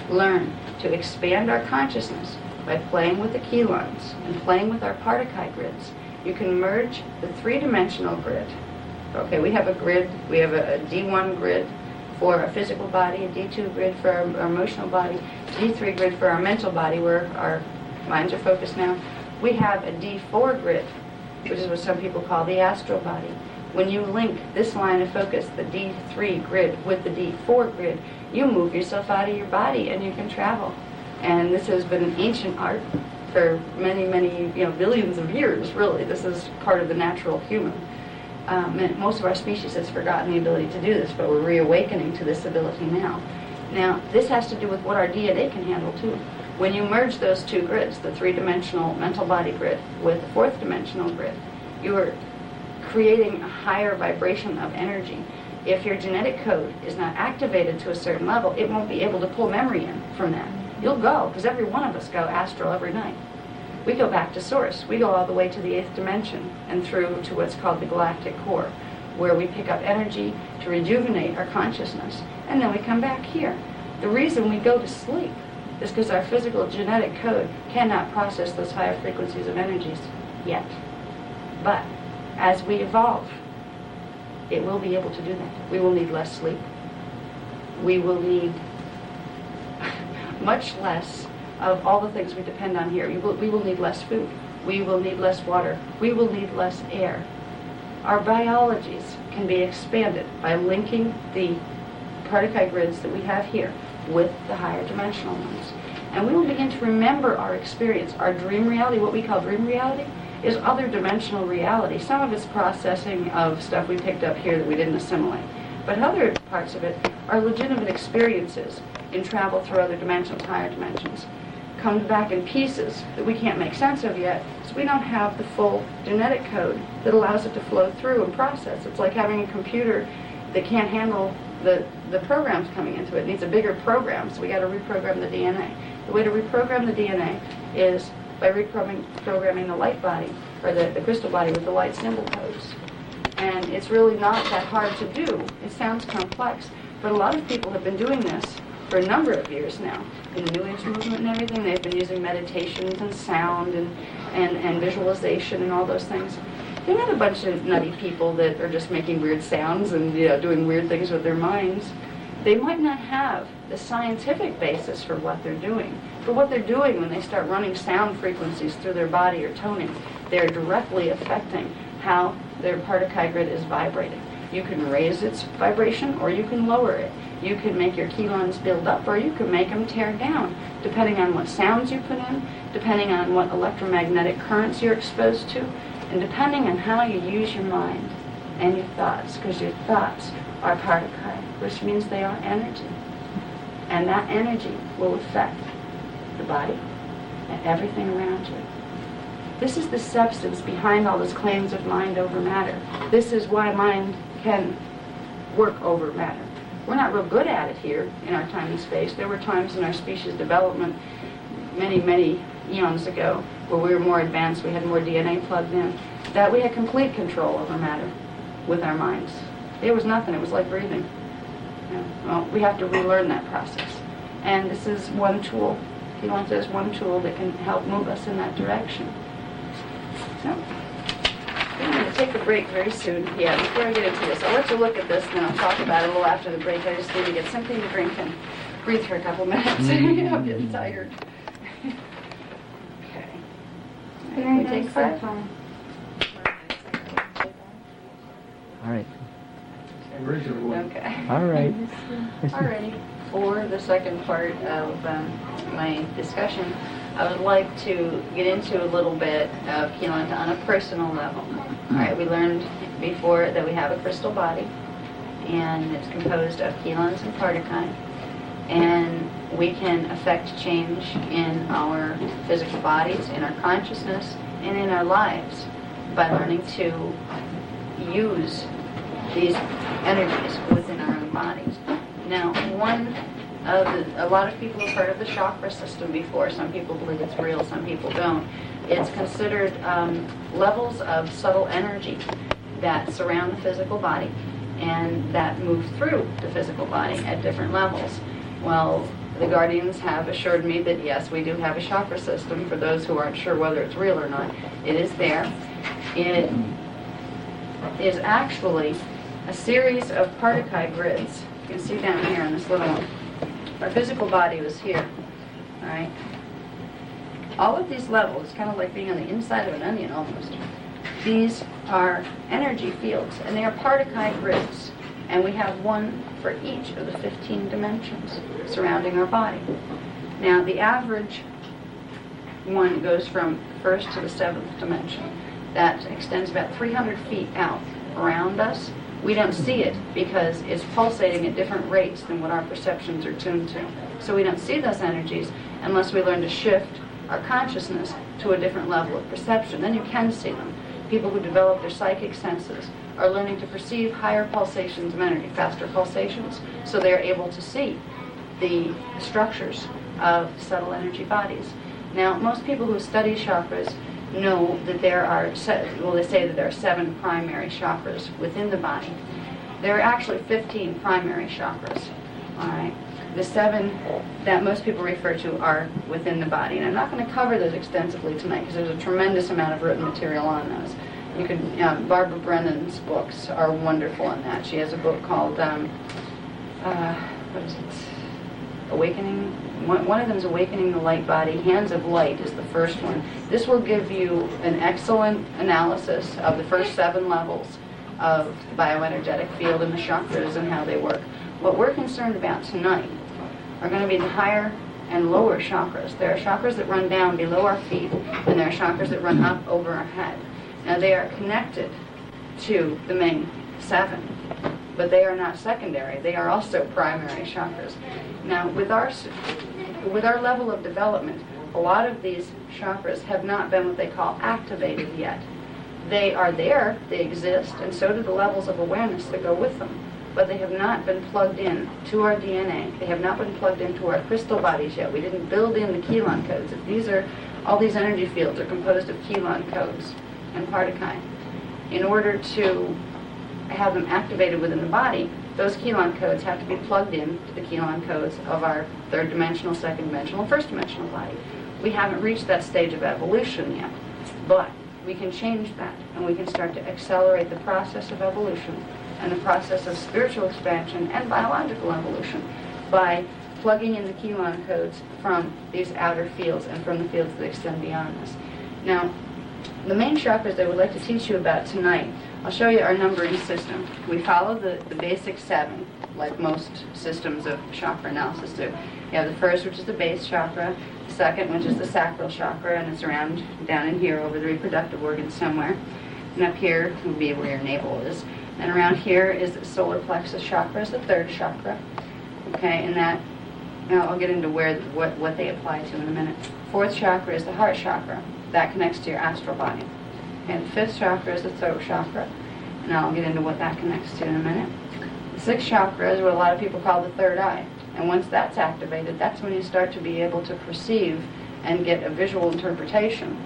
learn to expand our consciousness by playing with the Keylons and playing with our particle grids. You can merge the three-dimensional grid. Okay, we have a grid. We have a D1 grid for our physical body, a D2 grid for our emotional body, D3 grid for our mental body, where our minds are focused now. We have a D4 grid, which is what some people call the astral body. When you link this line of focus, the D3 grid, with the D4 grid, you move yourself out of your body and you can travel. And this has been an ancient art for many, many, billions of years, really. This is part of the natural human. And most of our species has forgotten the ability to do this, but we're reawakening to this ability now. Now, this has to do with what our DNA can handle, too. When you merge those two grids, the three-dimensional mental body grid with the fourth-dimensional grid, you are creating a higher vibration of energy. If your genetic code is not activated to a certain level, it won't be able to pull memory in from that. You'll go, because every one of us go astral every night. We go back to source. We go all the way to the 8th dimension and through to what's called the galactic core, where we pick up energy to rejuvenate our consciousness. And then we come back here. The reason we go to sleep is because our physical genetic code cannot process those higher frequencies of energies yet. But as we evolve, it will be able to do that. We will need less sleep. We will need much less of all the things we depend on here. We will need less food. We will need less water. We will need less air. Our biologies can be expanded by linking the particle grids that we have here with the higher dimensional ones. And we will begin to remember our experience. Our dream reality, what we call dream reality, is other dimensional reality. Some of it's processing of stuff we picked up here that we didn't assimilate. But other parts of it are legitimate experiences in travel through other dimensions, higher dimensions. comes back in pieces that we can't make sense of yet, because we don't have the full genetic code that allows it to flow through and process. It's like having a computer that can't handle the programs coming into it. It needs a bigger program, so we got to reprogram the DNA. The way to reprogram the DNA is by reprogramming the light body, or the crystal body with the light symbol codes. And it's really not that hard to do. It sounds complex, but a lot of people have been doing this for a number of years now. In the New Age movement and everything, they've been using meditations and sound and visualization and all those things. They're not a bunch of nutty people that are just making weird sounds and doing weird things with their minds. They might not have the scientific basis for what they're doing. For what they're doing when they start running sound frequencies through their body or toning, they're directly affecting how their Partakai grid is vibrating. You can raise its vibration or you can lower it. You can make your chelons build up or you can make them tear down, depending on what sounds you put in, depending on what electromagnetic currents you're exposed to, and depending on how you use your mind and your thoughts, because your thoughts are Partakai, which means they are energy. And that energy will affect the body and everything around you. This is the substance behind all those claims of mind over matter. This is why mind can work over matter. We're not real good at it here in our time and space. There were times in our species development many, many eons ago where we were more advanced, we had more DNA plugged in, that we had complete control over matter with our minds. It was nothing. It was like breathing. Well, we have to relearn that process. And this is one tool. Kilanta is one tool that can help move us in that direction. So, I'm going to take a break very soon. Yeah, before I get into this, I'll let you look at this, and then I'll talk about it a little after the break. I just need to get something to drink and breathe for a couple minutes. I'm getting tired. Okay. Very We nice take so 5? far. All right. Okay. All right. Alrighty. For the second part of my discussion, I would like to get into a little bit of Kilanta on a personal level. Alright, we learned before that we have a crystal body, and it's composed of Kilans and Partakai, and we can affect change in our physical bodies, in our consciousness, and in our lives by learning to use these energies within our own bodies. Now, a lot of people have heard of the chakra system before. Some people believe it's real, some people don't. It's considered levels of subtle energy that surround the physical body and that move through the physical body at different levels. Well, the Guardians have assured me that yes, we do have a chakra system. For those who aren't sure whether it's real or not, it is there. It is actually a series of Partakai grids. You can see down here in this little one. Our physical body was here, all right? All of these levels, it's kind of like being on the inside of an onion almost. These are energy fields, and they are Partakai grids. And we have one for each of the 15 dimensions surrounding our body. Now, the average one goes from first to the 7th dimension. That extends about 300 feet out around us. We don't see it because it's pulsating at different rates than what our perceptions are tuned to. So we don't see those energies unless we learn to shift our consciousness to a different level of perception. Then you can see them. People who develop their psychic senses are learning to perceive higher pulsations of energy, faster pulsations, so they're able to see the structures of subtle energy bodies. Now, most people who study chakras know that there are, they say that there are 7 primary chakras within the body. There are actually 15 primary chakras, all right? The 7 that most people refer to are within the body. And I'm not going to cover those extensively tonight because there's a tremendous amount of written material on those. You can, Barbara Brennan's books are wonderful on that. She has a book called, what is it? Awakening. One of them is Awakening the Light Body. Hands of Light is the first one. This will give you an excellent analysis of the first 7 levels of the bioenergetic field and the chakras and how they work. What we're concerned about tonight are going to be the higher and lower chakras. There are chakras that run down below our feet, and there are chakras that run up over our head. Now, they are connected to the main 7, but they are not secondary. They are also primary chakras. Now, with with our level of development, a lot of these chakras have not been what they call activated yet. They are there, they exist, and so do the levels of awareness that go with them. But they have not been plugged in to our DNA. They have not been plugged into our crystal bodies yet. We didn't build in the Kelon codes. All these energy fields are composed of Kelon codes and Partakai. In order to have them activated within the body, those Kelon codes have to be plugged in to the Kelon codes of our third dimensional, second dimensional, and first dimensional body. We haven't reached that stage of evolution yet, but we can change that, and we can start to accelerate the process of evolution and the process of spiritual expansion and biological evolution by plugging in the Kelon codes from these outer fields and from the fields that extend beyond us. Now, the main chakras that I would like to teach you about tonight, I'll show you our numbering system. We follow the basic 7, like most systems of chakra analysis do. You have the first, which is the base chakra, the second, which is the sacral chakra, and it's around down in here over the reproductive organs somewhere. And up here would be where your navel is. And around here is the solar plexus chakra, is the third chakra. Okay, and that, now I'll get into what they apply to in a minute. Fourth chakra is the heart chakra. That connects to your astral body. And the fifth chakra is the throat chakra. And I'll get into what that connects to in a minute. The sixth chakra is what a lot of people call the third eye. And once that's activated, that's when you start to be able to perceive and get a visual interpretation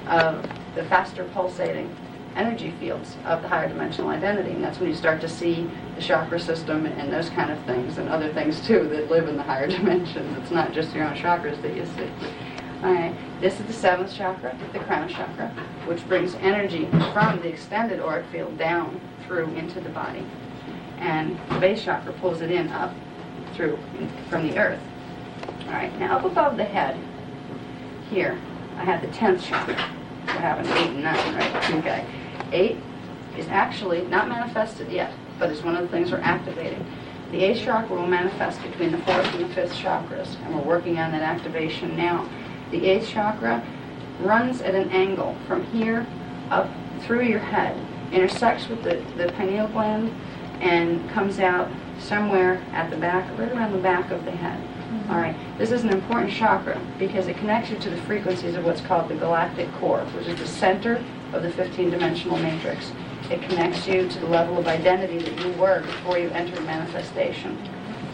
of the faster pulsating energy fields of the higher dimensional identity. And that's when you start to see the chakra system and those kind of things, and other things too that live in the higher dimensions. It's not just your own chakras that you see. Alright, this is the seventh chakra, the crown chakra, which brings energy from the extended auric field down through into the body. And the base chakra pulls it in up through from the earth. Alright, now up above the head, here, I have the 10th chakra. We're having 8 and 9, right? Okay. 8 is actually not manifested yet, but it's one of the things we're activating. The 8th chakra will manifest between the 4th and the 5th chakras, and we're working on that activation now. The 8th chakra runs at an angle from here up through your head, intersects with the pineal gland, and comes out somewhere at the back, right around the back of the head. All right, this is an important chakra because it connects you to the frequencies of what's called the galactic core, which is the center of the 15-dimensional matrix. It connects you to the level of identity that you were before you entered manifestation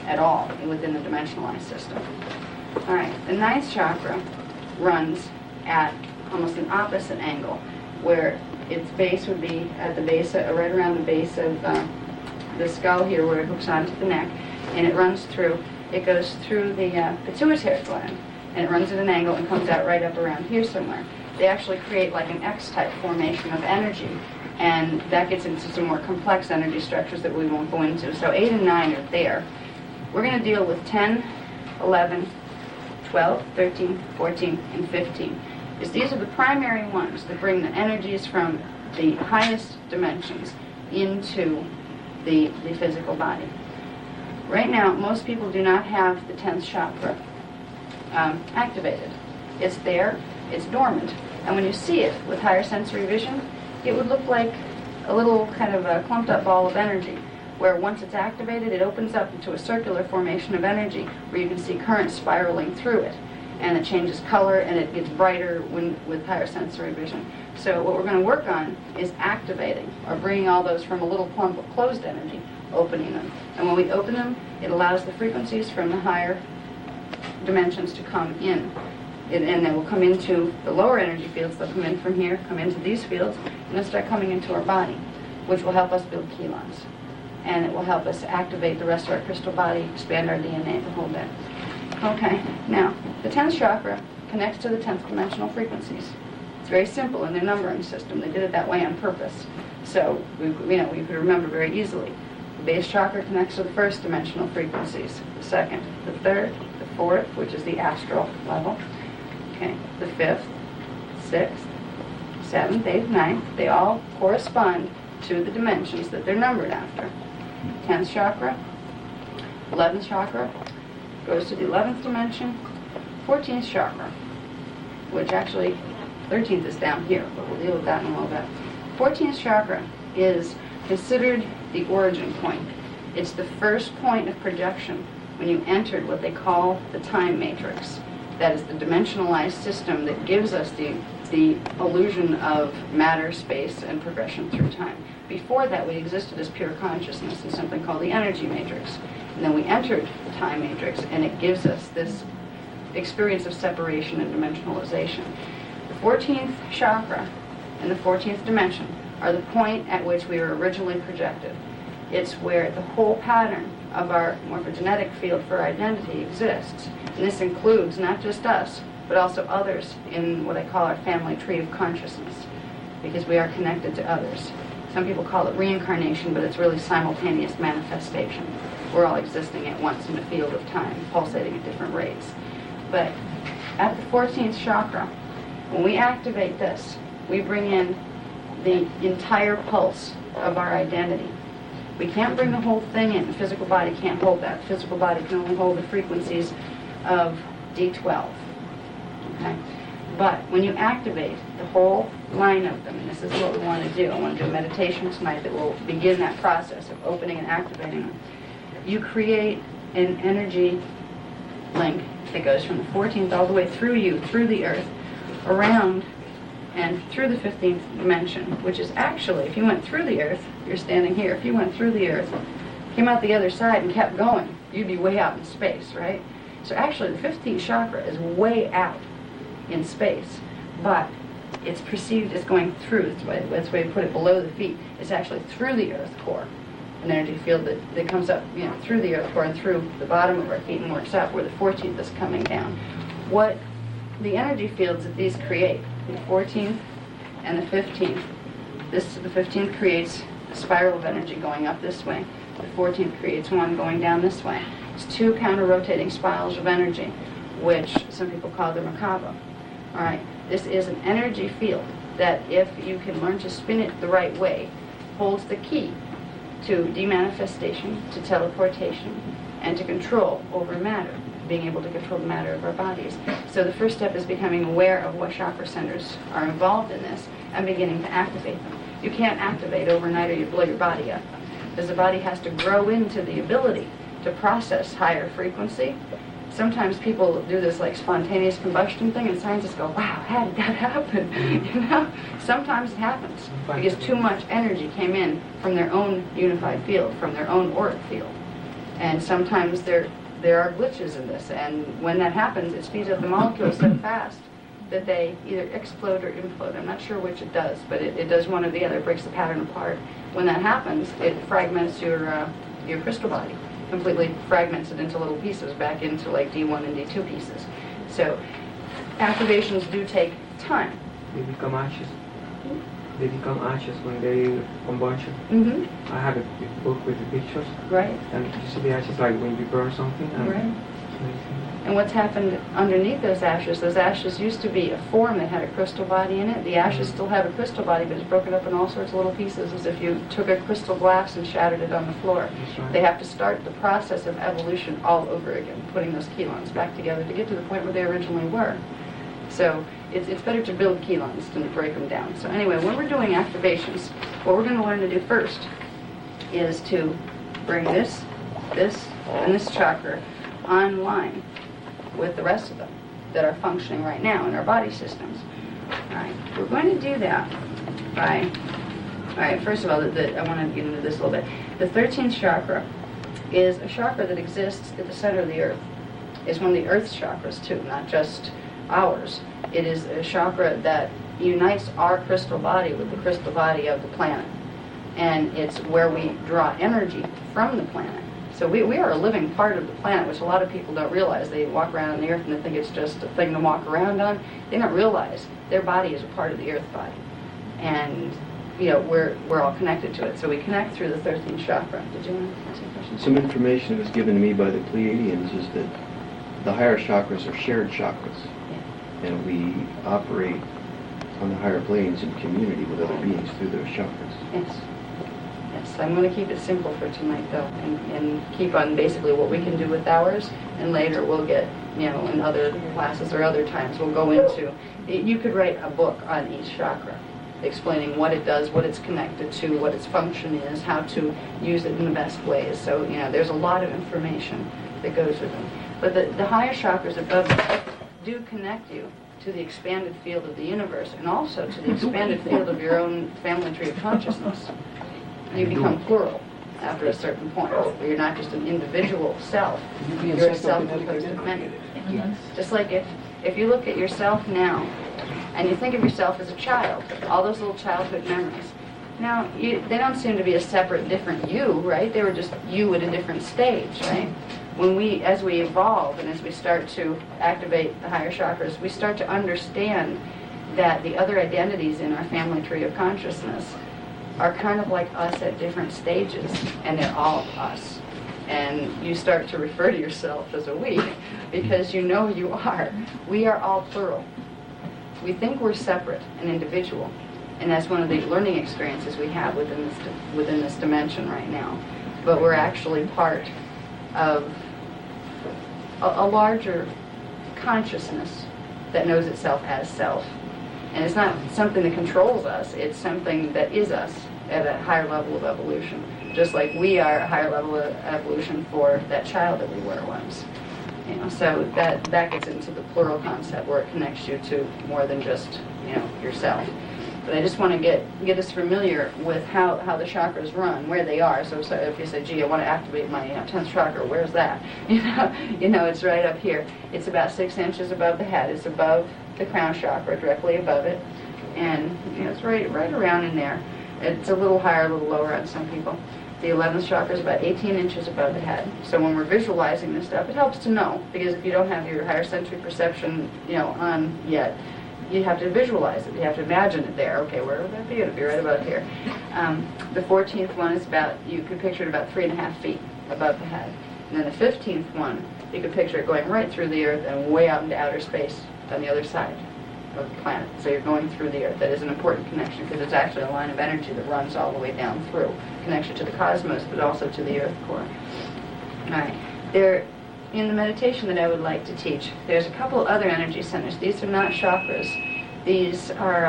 at all within the dimensionalized system. All right, the 9th chakra runs at almost an opposite angle, where its base would be at the base, right around the base of the skull here, where it hooks onto the neck, and it runs through. It goes through the pituitary gland, and it runs at an angle and comes out right up around here somewhere. They actually create like an X-type formation of energy, and that gets into some more complex energy structures that we won't go into. So 8 and 9 are there. We're going to deal with 10, 11, 12, 13, 14, and 15. Because these are the primary ones that bring the energies from the highest dimensions into the physical body. Right now, most people do not have the 10th chakra activated. It's there, it's dormant, and when you see it with higher sensory vision, it would look like a little kind of a clumped up ball of energy, where once it's activated, it opens up into a circular formation of energy where you can see current spiraling through it, and it changes color and it gets brighter with higher sensory vision. So what we're going to work on is activating, or bringing all those from a little clump of closed energy, opening them. And when we open them, it allows the frequencies from the higher dimensions to come in. And they will come into the lower energy fields. They'll come in from here, come into these fields, and then start coming into our body, which will help us build Kelons. And it will help us activate the rest of our crystal body, expand our DNA, the whole bit. Okay, now, the 10th chakra connects to the 10th dimensional frequencies. It's very simple in their numbering system. They did it that way on purpose. So, we could remember very easily. The base chakra connects to the first dimensional frequencies, the second, the third, the fourth, which is the astral level, okay, the 5th, 6th, 7th, 8th, 9th. They all correspond to the dimensions that they're numbered after. 10th chakra, 11th chakra, goes to the 11th dimension, 14th chakra, which actually, 13th is down here, but we'll deal with that in a little bit. 14th chakra is considered the origin point. It's the first point of projection when you entered what they call the time matrix. That is the dimensionalized system that gives us the illusion of matter, space, and progression through time. Before that, we existed as pure consciousness in something called the energy matrix. And then we entered the time matrix, and it gives us this experience of separation and dimensionalization. The 14th chakra and the 14th dimension are the point at which we were originally projected. It's where the whole pattern of our morphogenetic field for identity exists. And this includes not just us, but also others in what I call our family tree of consciousness, because we are connected to others. Some people call it reincarnation, but it's really simultaneous manifestation. We're all existing at once in a field of time, pulsating at different rates. But at the 14th chakra, when we activate this, we bring in the entire pulse of our identity. We can't bring the whole thing in. The physical body can't hold that. The physical body can only hold the frequencies of D12. Okay? But when you activate the whole line of them, and this is what we want to do, I want to do a meditation tonight that will begin that process of opening and activating them. You create an energy link that goes from the 14th all the way through you, through the earth, around and through the 15th dimension, which is actually, if you went through the earth, you're standing here, if you went through the earth, came out the other side and kept going, you'd be way out in space, right? So actually the 15th chakra is way out in space, but it's perceived as going through, that's the way you put it, below the feet. It's actually through the earth core, an energy field that comes up, through the earth core and through the bottom of our feet and works up where the 14th is coming down. What the energy fields that these create, the 14th and the 15th, the 15th creates a spiral of energy going up this way. The 14th creates one going down this way. It's two counter-rotating spirals of energy, which some people call the Merkaba. All right, this is an energy field that, if you can learn to spin it the right way, holds the key to demanifestation, to teleportation, and to control over matter, being able to control the matter of our bodies. So the first step is becoming aware of what chakra centers are involved in this and beginning to activate them. You can't activate overnight or you blow your body up, because the body has to grow into the ability to process higher frequency. Sometimes people do this like spontaneous combustion thing, and scientists go, wow, how did that happen? Sometimes it happens because too much energy came in from their own unified field, from their own auric field. And sometimes there are glitches in this, and when that happens, it speeds up the molecules so fast that they either explode or implode. I'm not sure which it does, but it does one or the other. It breaks the pattern apart. When that happens, it fragments your crystal body, completely fragments it into little pieces, back into like D1 and D2 pieces. So activations do take time. They become ashes. They become ashes when they combustion. Mm-hmm. I have a book with the pictures. Right. And you see the ashes like when you burn something. And Right. And what's happened underneath those ashes used to be a form that had a crystal body in it. The ashes still have a crystal body, but it's broken up in all sorts of little pieces, as if you took a crystal glass and shattered it on the floor. That's right. They have to start the process of evolution all over again, putting those chelons back together to get to the point where they originally were. So it's better to build chelons than to break them down. So anyway, when we're doing activations, what we're going to learn to do first is to bring this, and this chakra online with the rest of them that are functioning right now in our body systems. All right, we're going to do that by, all right, first of all, I want to get into this a little bit. The 13th chakra is a chakra that exists at the center of the earth. It's one of the earth's chakras too, not just ours. It is a chakra that unites our crystal body with the crystal body of the planet. And it's where we draw energy from the planet. So we are a living part of the planet, which a lot of people don't realize. They walk around on the earth and they think it's just a thing to walk around on. They don't realize their body is a part of the earth body. And, we're all connected to it. So we connect through the 13th chakra. Did you want to ask a question? Some information that was given to me by the Pleiadians is that the higher chakras are shared chakras. Yeah. And we operate on the higher planes in community with other beings through those chakras. Yes. Yes, I'm going to keep it simple for tonight, though, and keep on basically what we can do with ours, and later we'll get, in other classes or other times, we'll go into, you could write a book on each chakra, explaining what it does, what it's connected to, what its function is, how to use it in the best ways. So, there's a lot of information that goes with them. But the higher chakras above them do connect you to the expanded field of the universe and also to the expanded field of your own family tree of consciousness. You become plural after a certain point, where you're not just an individual self, you're a self composed of many. Just like if you look at yourself now, and you think of yourself as a child, all those little childhood memories. Now, they don't seem to be a separate, different you, right? They were just you at a different stage, right? As we evolve and as we start to activate the higher chakras, we start to understand that the other identities in our family tree of consciousness are kind of like us at different stages, and they're all us. And you start to refer to yourself as a we, because you know you are. We are all plural. We think we're separate and individual, and that's one of the learning experiences we have within this dimension right now. But we're actually part of a larger consciousness that knows itself as self. And it's not something that controls us, it's something that is us at a higher level of evolution. Just like we are a higher level of evolution for that child that we were once. So that gets into the plural concept where it connects you to more than just, yourself. But I just want to get us familiar with how the chakras run, where they are. So if you say, gee, I want to activate my 10th chakra, where's that? It's right up here. It's about 6 inches above the head. It's above the crown chakra, directly above it. And it's right around in there. It's a little higher, a little lower on some people. The 11th chakra is about 18 inches above the head. So when we're visualizing this stuff, it helps to know, because if you don't have your higher sensory perception, on yet, you have to visualize it. You have to imagine it there. Okay, where would that be? It'd be right about here. The 14th one is you could picture it about 3.5 feet above the head. And then the 15th one, you could picture it going right through the earth and way out into outer space on the other side of the planet. So you're going through the earth. That is an important connection, because it's actually a line of energy that runs all the way down through. Connection to the cosmos, but also to the earth core. All right. In the meditation that I would like to teach, there's a couple other energy centers. These are not chakras. These are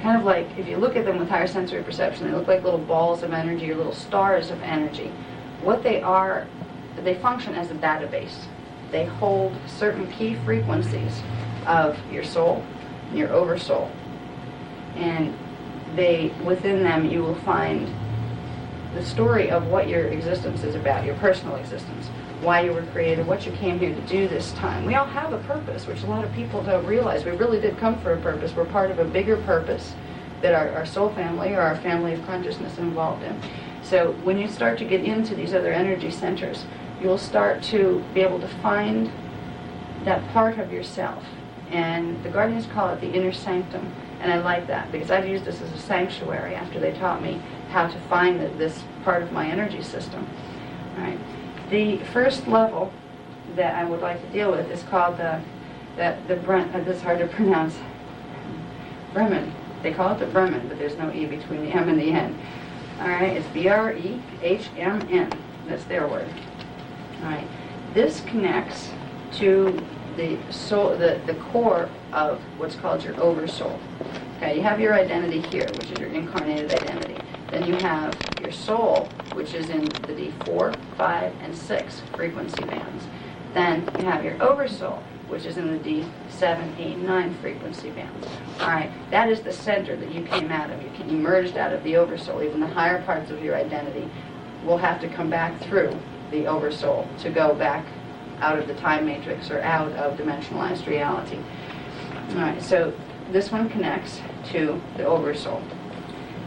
kind of like, if you look at them with higher sensory perception, they look like little balls of energy or little stars of energy. What they are, they function as a database. They hold certain key frequencies of your soul and your oversoul. And within them you will find the story of what your existence is about, your personal existence, why you were created, what you came here to do this time. We all have a purpose, which a lot of people don't realize. We really did come for a purpose. We're part of a bigger purpose that our soul family or our family of consciousness is involved in. So when you start to get into these other energy centers, you'll start to be able to find that part of yourself. And the Guardians call it the inner sanctum. And I like that, because I've used this as a sanctuary after they taught me how to find this part of my energy system. All right. The first level that I would like to deal with is called this is hard to pronounce, Brahman. They call it the Brahman, but there's no E between the M and the N. All right, it's Brehmn. That's their word. All right. This connects to the soul, the core of what's called your oversoul. Okay, you have your identity here, which is your incarnated identity. Then you have your soul, which is in the D4, 5, and 6 frequency bands. Then you have your oversoul, which is in the D7, 8, 9 frequency bands. All right, that is the center that you came out of. You emerged out of the oversoul. Even the higher parts of your identity will have to come back through the oversoul to go back out of the time matrix or out of dimensionalized reality. All right, so this one connects to the oversoul.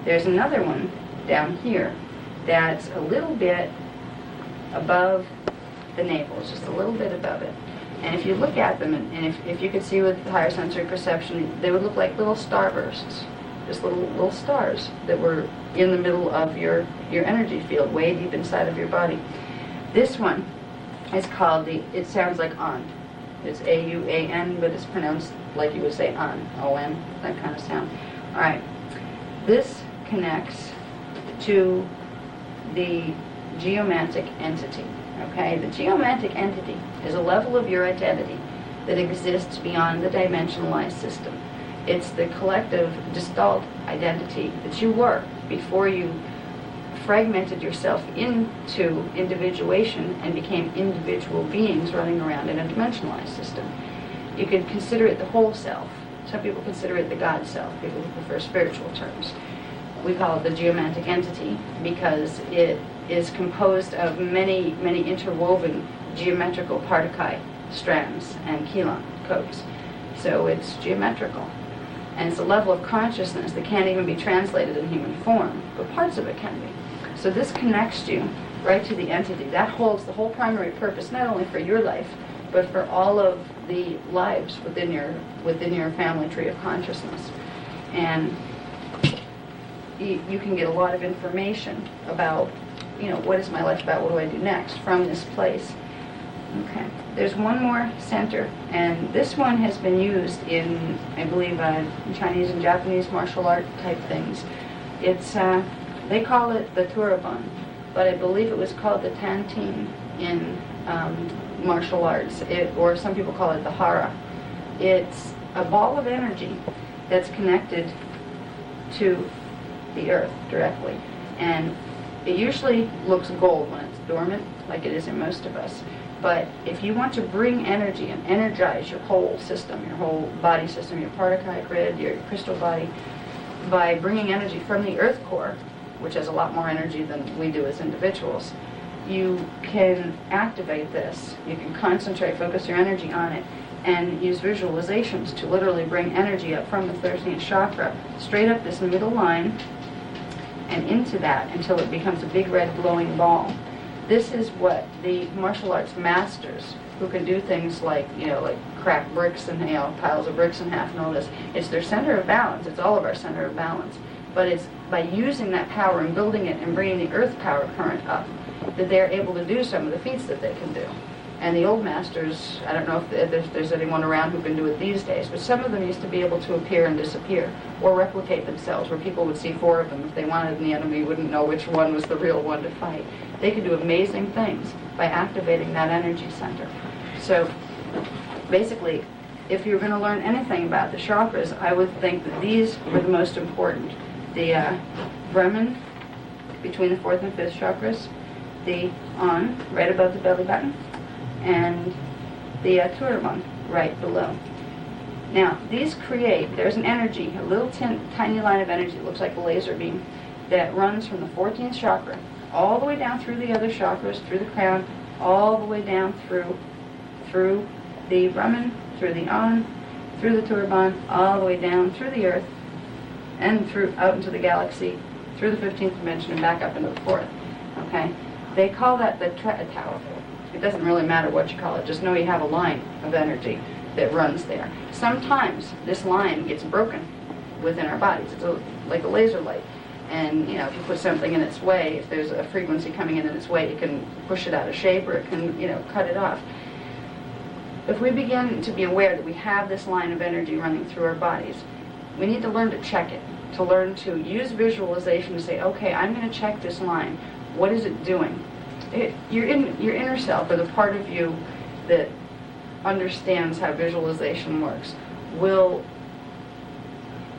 There's another one down here that's a little bit above the navel. It's just a little bit above it. And if you look at them, and if you could see with higher sensory perception, they would look like little starbursts, just little stars that were in the middle of your energy field, way deep inside of your body. This one is called it sounds like on. It's A-U-A-N, but it's pronounced like you would say on, O-N, that kind of sound. All right. This connects to the geomantic entity. Okay, the geomantic entity is a level of your identity that exists beyond the dimensionalized system. It's the collective gestalt identity that you were before you fragmented yourself into individuation and became individual beings running around in a dimensionalized system. You could consider it the whole self. Some people consider it the God self, people who prefer spiritual terms. We call it the geomantic entity because it is composed of many, many interwoven geometrical particuli, strands, and Keelan codes. So it's geometrical. And it's a level of consciousness that can't even be translated in human form, but parts of it can be. So this connects you right to the entity. That holds the whole primary purpose, not only for your life, but for all of the lives within your family tree of consciousness. And you can get a lot of information about, what is my life about, what do I do next from this place. Okay, there's one more center, and this one has been used in, I believe, Chinese and Japanese martial art type things. It's, they call it the Turban, but I believe it was called the Tantin in martial arts, or some people call it the Hara. It's a ball of energy that's connected to the earth directly, and it usually looks gold when it's dormant, like it is in most of us. But if you want to bring energy and energize your whole system, your whole body system, your particuli grid, your crystal body, by bringing energy from the earth core, which has a lot more energy than we do as individuals, you can activate this. You can concentrate, focus your energy on it, and use visualizations to literally bring energy up from the 13th chakra, straight up this middle line, and into that until it becomes a big red glowing ball. This is what the martial arts masters, who can do things like, like crack bricks and, piles of bricks in half and all this, it's their center of balance. It's all of our center of balance. But it's by using that power and building it and bringing the earth power current up that they're able to do some of the feats that they can do. And the old masters, I don't know if there's anyone around who can do it these days, but some of them used to be able to appear and disappear, or replicate themselves, where people would see 4 of them if they wanted, and the enemy wouldn't know which one was the real one to fight. They could do amazing things by activating that energy center. So basically, if you're going to learn anything about the chakras, I would think that these were the most important. The Brahman, between the 4th and 5th chakras, the An, right above the belly button, and the Turban, right below. Now, these create, there's an energy, a little tiny line of energy that looks like a laser beam, that runs from the 14th chakra all the way down through the other chakras, through the crown, all the way down through the Brahman, through the An, through the Turban, all the way down through the earth, and through out into the galaxy, through the 15th dimension, and back up into the 4th. Okay? They call that the Tower. It doesn't really matter what you call it, just know you have a line of energy that runs there. Sometimes this line gets broken within our bodies. It's like a laser light. And, if you put something in its way, if there's a frequency coming in its way, it can push it out of shape, or it can, cut it off. If we begin to be aware that we have this line of energy running through our bodies, we need to learn to check it, to learn to use visualization to say, okay, I'm going to check this line. What is it doing? Your inner self, or the part of you that understands how visualization works, will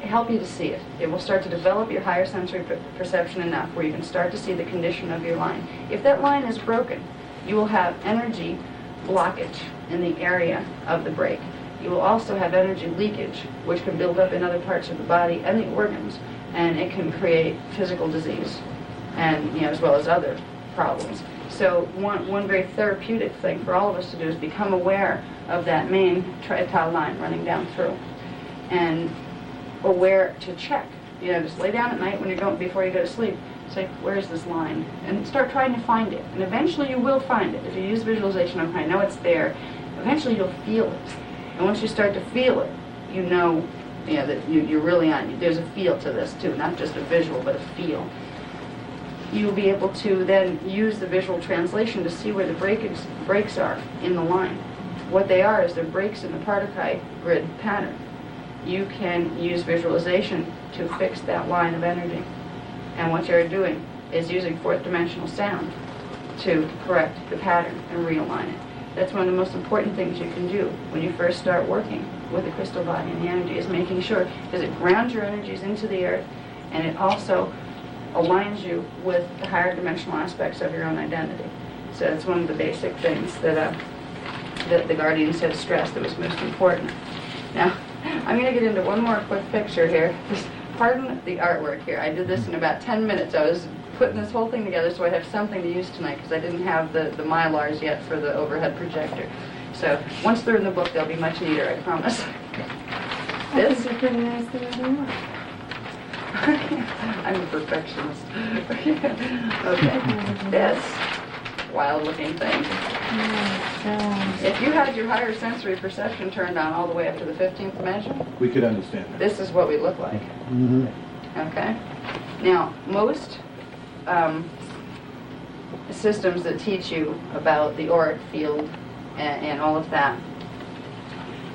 help you to see it. It will start to develop your higher sensory perception enough where you can start to see the condition of your line. If that line is broken, you will have energy blockage in the area of the break. You will also have energy leakage, which can build up in other parts of the body and the organs, and it can create physical disease, and as well as other problems. So one very therapeutic thing for all of us to do is become aware of that main triatal line running down through, and aware to check. Just lay down at night when before you go to sleep. Say, where's this line? And start trying to find it. And eventually you will find it. If you use visualization, okay, I know it's there. Eventually you'll feel it. And once you start to feel it, that you're really on. There's a feel to this too, not just a visual, but a feel. You'll be able to then use the visual translation to see where the breaks are in the line. What they are is they're breaks in the particuli grid pattern. You can use visualization to fix that line of energy. And what you're doing is using 4th dimensional sound to correct the pattern and realign it. That's one of the most important things you can do when you first start working with the crystal body and the energy, is making sure, because it grounds your energies into the earth, and it also aligns you with the higher dimensional aspects of your own identity. So it's one of the basic things that that the guardians have stressed that was most important. Now, I'm going to get into one more quick picture here. Just pardon the artwork here. I did this in about 10 minutes. I was putting this whole thing together so I'd have something to use tonight because I didn't have the Mylars yet for the overhead projector. So once they're in the book, they'll be much neater, I promise. This? They're pretty nice the way they are. I'm a perfectionist. Okay. This wild-looking thing. If you had your higher sensory perception turned on all the way up to the 15th dimension, We could understand that. this is what we look like. Mhm. Okay? Now, most systems that teach you about the auric field and all of that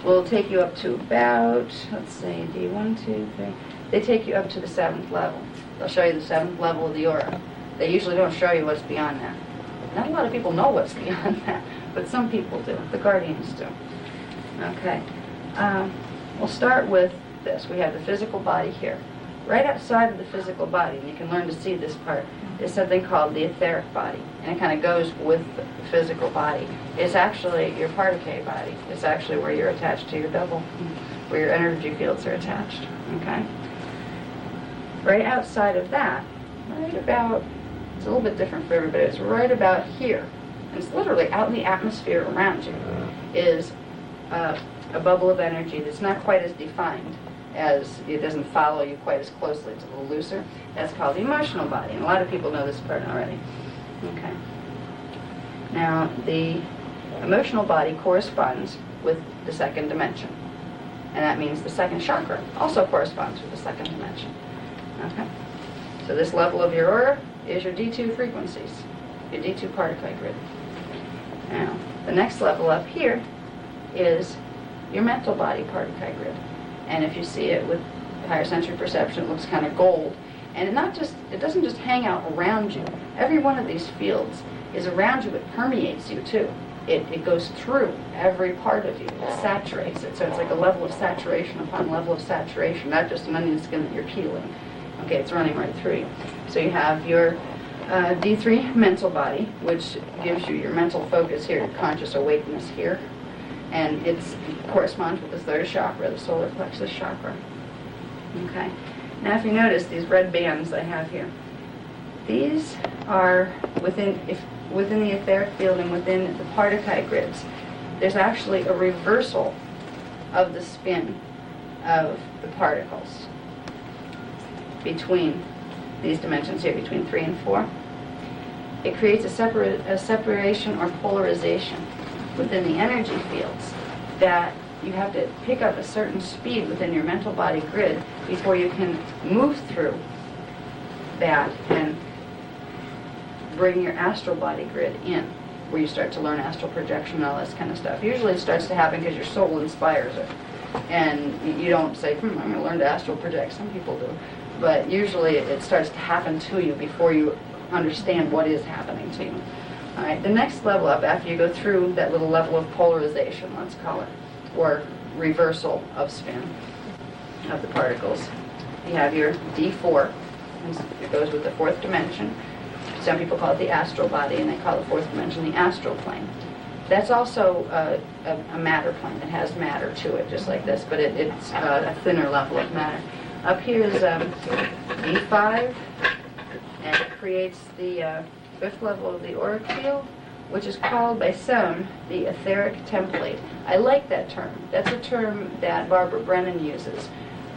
will take you up to about, let's see, D1, 2, 3. They take you up to the 7th level. They'll show you the 7th level of the aura. They usually don't show you what's beyond that. Not a lot of people know what's beyond that, but some people do. The guardians do. Okay. We'll start with this. We have the physical body here. Right outside of the physical body, and you can learn to see this part, is something called the etheric body. And it kind of goes with the physical body. It's actually your Partakai body. It's actually where you're attached to your double, where your energy fields are attached. Okay? Right outside of that, right about, it's a little bit different for everybody, it's right about here, and it's literally out in the atmosphere around you, is a bubble of energy that's not quite as defined, as it doesn't follow you quite as closely, it's a little looser. That's called the emotional body, and a lot of people know this part already. Okay. Now, the emotional body corresponds with the second dimension, and that means the second chakra also corresponds with the second dimension. Okay. So this level of your aura is your D2 frequencies, your D2 Partakai grid. Now, the next level up here is your mental body Partakai grid. And if you see it with higher sensory perception, it looks kind of gold. And it doesn't just hang out around you. Every one of these fields is around you. It permeates you too. It goes through every part of you. It saturates it. So it's like a level of saturation upon level of saturation, not just an onion skin that you're peeling. Okay, it's running right through you. So you have your D3 mental body, which gives you your mental focus here, your conscious awakeness here. And it corresponds with the third chakra, the solar plexus chakra. Okay. Now if you notice these red bands I have here, these are within the etheric field and within the Partakai grids. There's actually a reversal of the spin of the particles between these dimensions here, between 3 and 4. It creates a separation or polarization within the energy fields that you have to pick up a certain speed within your mental body grid before you can move through that and bring your astral body grid in, where you start to learn astral projection and all this kind of stuff. Usually it starts to happen because your soul inspires it. And you don't say, I'm going to learn to astral project. Some people do. But usually it starts to happen to you before you understand what is happening to you. All right, the next level up, after you go through that little level of polarization, let's call it, or reversal of spin of the particles, you have your D4, and it goes with the 4th dimension. Some people call it the astral body, and they call the 4th dimension the astral plane. That's also a matter plane. It has matter to it, just like this, but it's a thinner level of matter. Up here is D5, and it creates the 5th level of the auric field, which is called by some the etheric template. I like that term. That's a term that Barbara Brennan uses.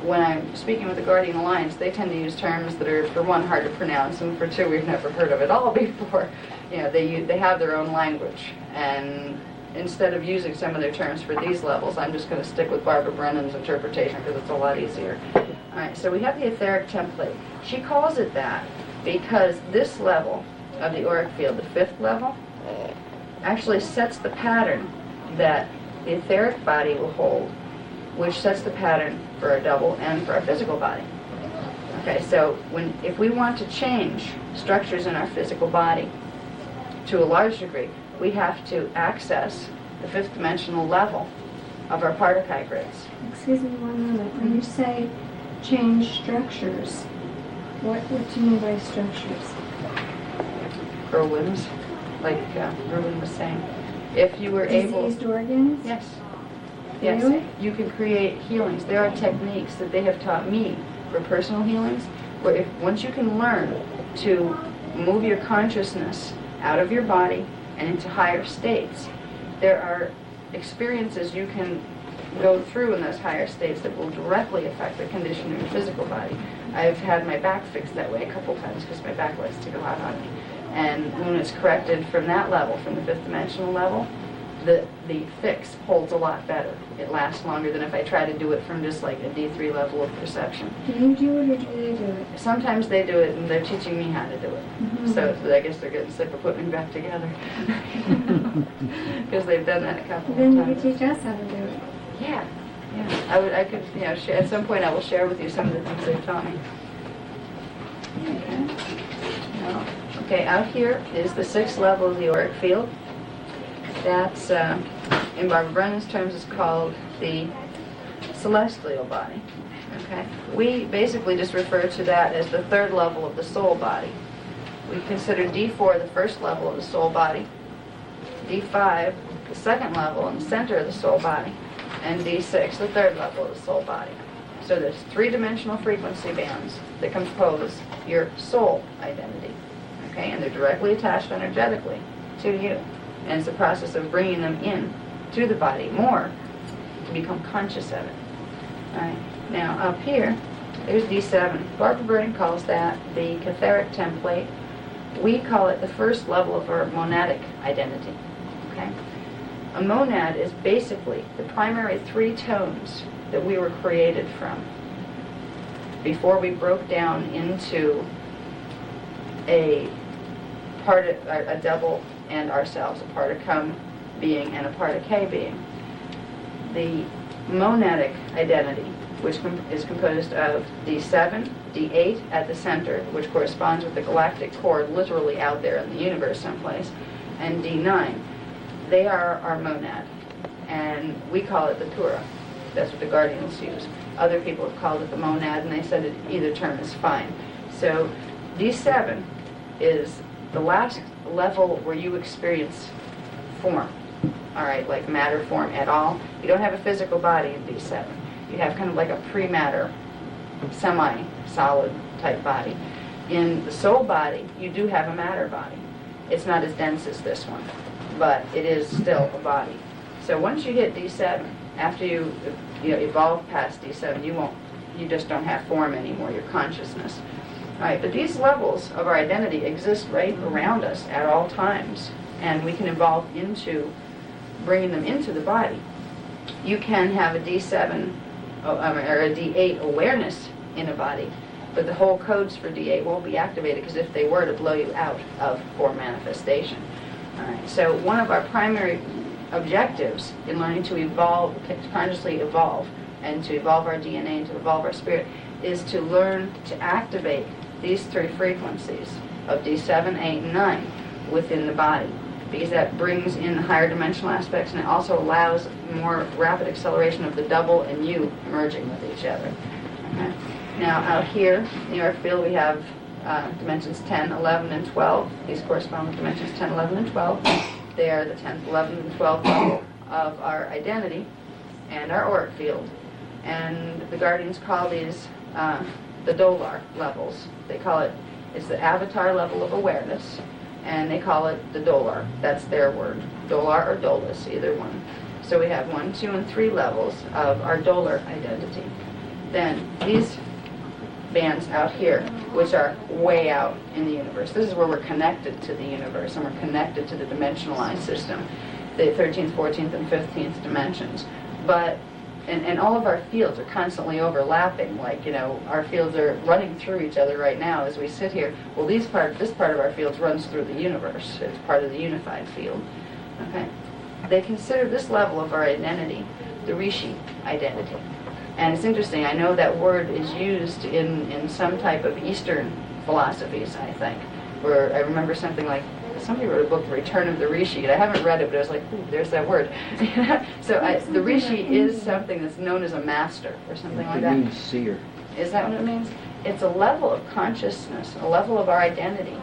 When I'm speaking with the Guardian Alliance, they tend to use terms that are, for one, hard to pronounce, and for two, we've never heard of it all before. You know, they have their own language, and instead of using some of their terms for these levels, I'm just going to stick with Barbara Brennan's interpretation because it's a lot easier. All right, so we have the etheric template. She calls it that because this level of the auric field, the 5th level, actually sets the pattern that the etheric body will hold, which sets the pattern for our double and for our physical body. Okay, so if we want to change structures in our physical body to a large degree, we have to access the 5th dimensional level of our Partakai grids. Excuse me one moment. When you say change structures, What do you mean by structures? Grow limbs, like Ruben was saying. If you were able... Diseased organs? Yes. Yes, Really? you can create healings. There are techniques that they have taught me for personal healings, where if once you can learn to move your consciousness out of your body and into higher states, there are experiences you can go through in those higher states that will directly affect the condition of your physical body. I've had my back fixed that way a couple times because my back likes to go out on me. And when it's corrected from that level, from the fifth dimensional level, the fix holds a lot better. It lasts longer than if I try to do it from just like a D3 level of perception. Do you do it or do they do it? Sometimes they do it and they're teaching me how to do it. Mhm. So I guess they're getting sick of putting me back together. Because they've done that a couple of Then you times. could teach us how to do it. Yeah. I could, share, at some point I will share with you some of the things they've taught me. Okay. Now, okay, out here is the sixth level of the auric field. That's, in Barbara Brennan's terms, is called the celestial body. Okay? We basically just refer to that as the third level of the soul body. We consider D4 the first level of the soul body, D5 the second level and the center of the soul body, and D6 the third level of the soul body. So there's three-dimensional frequency bands that compose your soul identity. Okay? And they're directly attached energetically to you. And it's a process of bringing them in to the body more to become conscious of it. All right. Now up here, there's D7. Barbara Brennan calls that the catheric template. We call it the first level of our monadic identity. Okay. A monad is basically the primary three tones that we were created from before we broke down into a double and ourselves, a part of come being and a part of K being. The monadic identity, which is composed of D7, D8 at the center, which corresponds with the galactic core literally out there in the universe someplace, and D9. They are our monad, and we call it the Pura. That's what the Guardians use. Other people have called it the monad, and they said that either term is fine. So D7 is the last level where you experience form, all right, like matter form at all. You don't have a physical body in D7. You have kind of like a pre-matter, semi-solid type body. In the soul body, you do have a matter body. It's not as dense as this one, but it is still a body. So once you hit D7, after you evolve past D7, you just don't have form anymore, your consciousness. All right, but these levels of our identity exist right around us at all times, and we can evolve into bringing them into the body. You can have a D7 or a D8 awareness in a body, but the whole codes for D8 won't be activated because if they were to blow you out of form manifestation. All right, so one of our primary objectives in learning to evolve, to consciously evolve, and to evolve our DNA and to evolve our spirit is to learn to activate these three frequencies of D7, 8, and 9 within the body, because that brings in the higher dimensional aspects and it also allows more rapid acceleration of the double and you merging with each other. Okay. Now out here in the auric field we have dimensions 10, 11, and 12. These correspond with dimensions 10, 11, and 12. They are the 10th, 11th, and 12th level of our identity and our auric field. And the Guardians call these the Dolar levels. They call it's the avatar level of awareness, and they call it the Dolar. That's their word. Dolar or Dolus, either one. So we have 1, 2, and 3 levels of our Dolar identity. Then these bands out here, which are way out in the universe. This is where we're connected to the universe, and we're connected to the dimensionalized system, the 13th, 14th, and 15th dimensions. But and all of our fields are constantly overlapping, like, our fields are running through each other right now as we sit here. Well, this part of our fields runs through the universe. It's part of the unified field. Okay? They consider this level of our identity the Rishi identity. And it's interesting, I know that word is used in some type of Eastern philosophies, I think, where I remember something like, somebody wrote a book, Return of the Rishi, and I haven't read it, but I was like, ooh, there's that word. So the Rishi is something that's known as a master or something like that. It means seer. Is that what it means? it's a level of consciousness, a level of our identity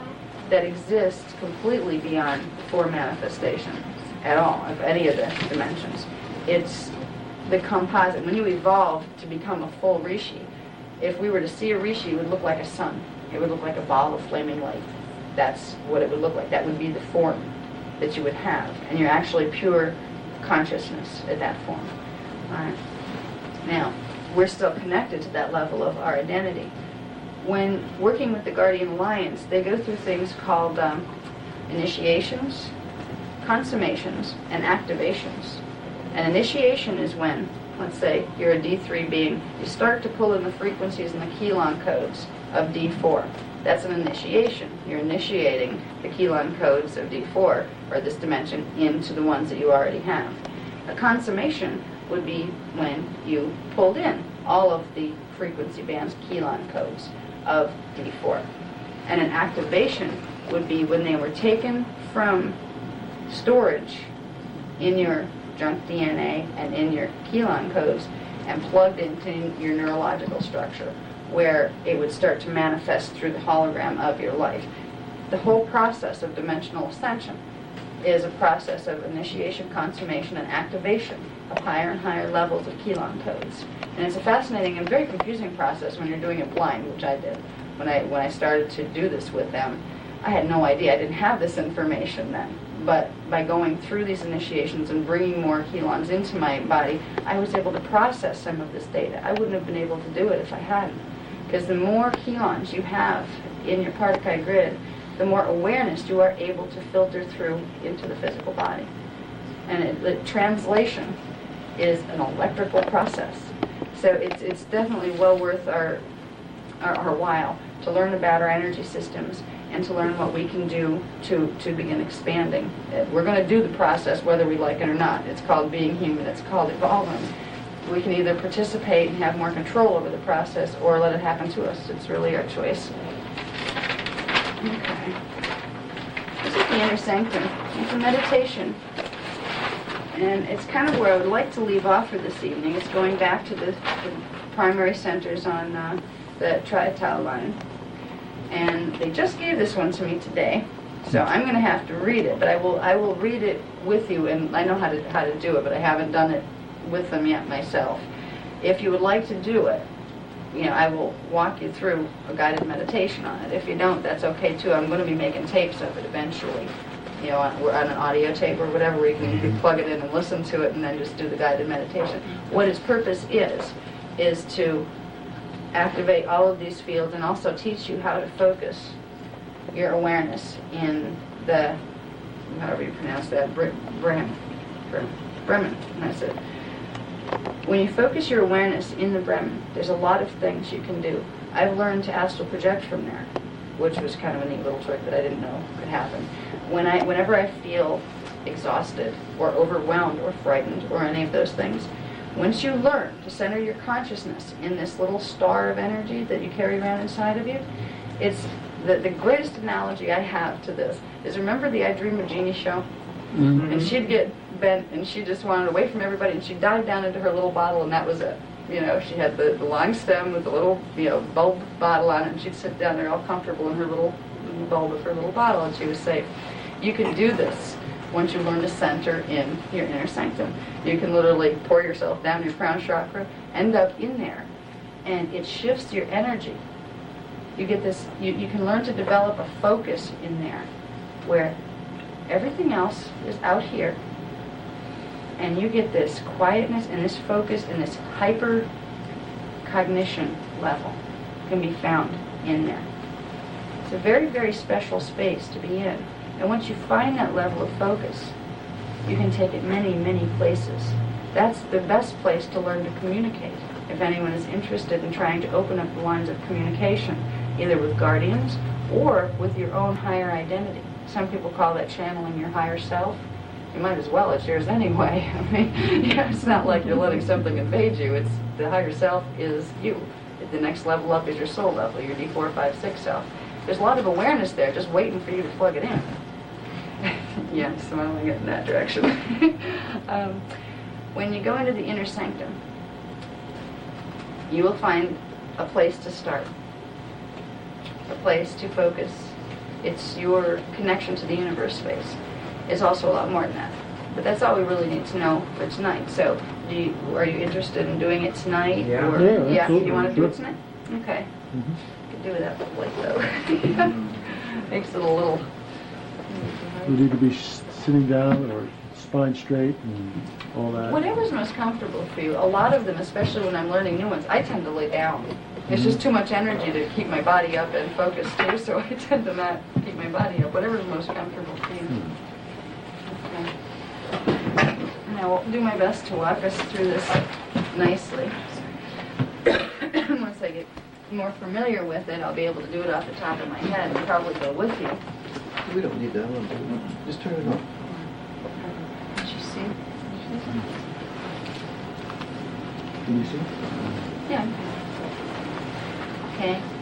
that exists completely beyond form manifestation at all, of any of the dimensions. It's the composite. When you evolve to become a full rishi, if we were to see a rishi, it would look like a sun. It would look like a ball of flaming light. That's what it would look like. That would be the form that you would have. And you're actually pure consciousness at that form. All right. Now, we're still connected to that level of our identity. When working with the Guardian Alliance, they go through things called initiations, consummations, and activations. An initiation is when, let's say, you're a D3 being, you start to pull in the frequencies and the Kelon codes of D4. That's an initiation. You're initiating the Kelon codes of D4, or this dimension, into the ones that you already have. A consummation would be when you pulled in all of the frequency bands, Kelon codes of D4. And an activation would be when they were taken from storage in your junk DNA and in your Kelon codes and plugged into your neurological structure, where it would start to manifest through the hologram of your life. The whole process of dimensional ascension is a process of initiation, consummation, and activation of higher and higher levels of Kelon codes. And it's a fascinating and very confusing process when you're doing it blind, which I did. When I started to do this with them, I had no idea. I didn't have this information then. But by going through these initiations and bringing more Kelons into my body, I was able to process some of this data. I wouldn't have been able to do it if I hadn't. Because the more Kelons you have in your Partikai grid, the more awareness you are able to filter through into the physical body. And the translation is an electrical process. So it's definitely well worth our while to learn about our energy systems and to learn what we can do to begin expanding. We're going to do the process whether we like it or not. It's called being human. It's called evolving. We can either participate and have more control over the process or let it happen to us. It's really our choice. Okay. This is the inner sanctum. It's a meditation. And it's kind of where I would like to leave off for this evening. It's going back to the primary centers on the Triatal line. And they just gave this one to me today. So I'm going to have to read it, but I will read it with you, and I know how to do it, but I haven't done it with them yet myself. If you would like to do it, I will walk you through a guided meditation on it. If you don't, that's okay too. I'm going to be making tapes of it eventually, on an audio tape or whatever, where you can plug it in and listen to it and then just do the guided meditation. What its purpose is to activate all of these fields and also teach you how to focus your awareness in the, however you pronounce that, Bremen, that's it. When you focus your awareness in the Bremen, there's a lot of things you can do. I've learned to astral project from there, which was kind of a neat little trick that I didn't know could happen. Whenever I feel exhausted or overwhelmed or frightened or any of those things, once you learn to center your consciousness in this little star of energy that you carry around inside of you, it's the greatest analogy I have to this is, remember the I Dream of Jeannie show? Mm-hmm. And she'd get bent and she just wanted away from everybody and she'd dive down into her little bottle and that was it. She had the long stem with the little bulb bottle on it, and she'd sit down there all comfortable in her little bulb of her little bottle and she was safe. You can do this once you learn to center in your inner sanctum. You can literally pour yourself down your crown chakra, end up in there, and it shifts your energy. You get this, you can learn to develop a focus in there where everything else is out here, and you get this quietness and this focus and this hyper cognition level can be found in there. It's a very, very special space to be in. And once you find that level of focus, you can take it many, many places. That's the best place to learn to communicate. If anyone is interested in trying to open up the lines of communication, either with guardians or with your own higher identity. Some people call that channeling your higher self. You might as well, it's yours anyway. I mean, it's not like you're letting something invade you. It's the higher self is you. The next level up is your soul level, your D4, 5, 6 self. There's a lot of awareness there just waiting for you to plug it in. Yeah, smiling it in that direction. When you go into the inner sanctum, you will find a place to start. a place to focus. It's your connection to the universe space. It's also a lot more than that. But that's all we really need to know for tonight. So, are you interested in doing it tonight? Yeah. Or, Yeah, absolutely, you want to do it sure. tonight? Okay. Mhm. Could do it at the plate though. Makes it a little. You need to be sitting down or spine straight and all that. Whatever's most comfortable for you. A lot of them, especially when I'm learning new ones, I tend to lay down. It's just too much energy to keep my body up and focus too, so I tend to not keep my body up. Whatever's most comfortable for you. Okay. And I will do my best to walk us through this nicely. Once I get more familiar with it, I'll be able to do it off the top of my head and probably go with you. We don't need that one. Just turn it off. Did you see? Can you see? Yeah. Okay.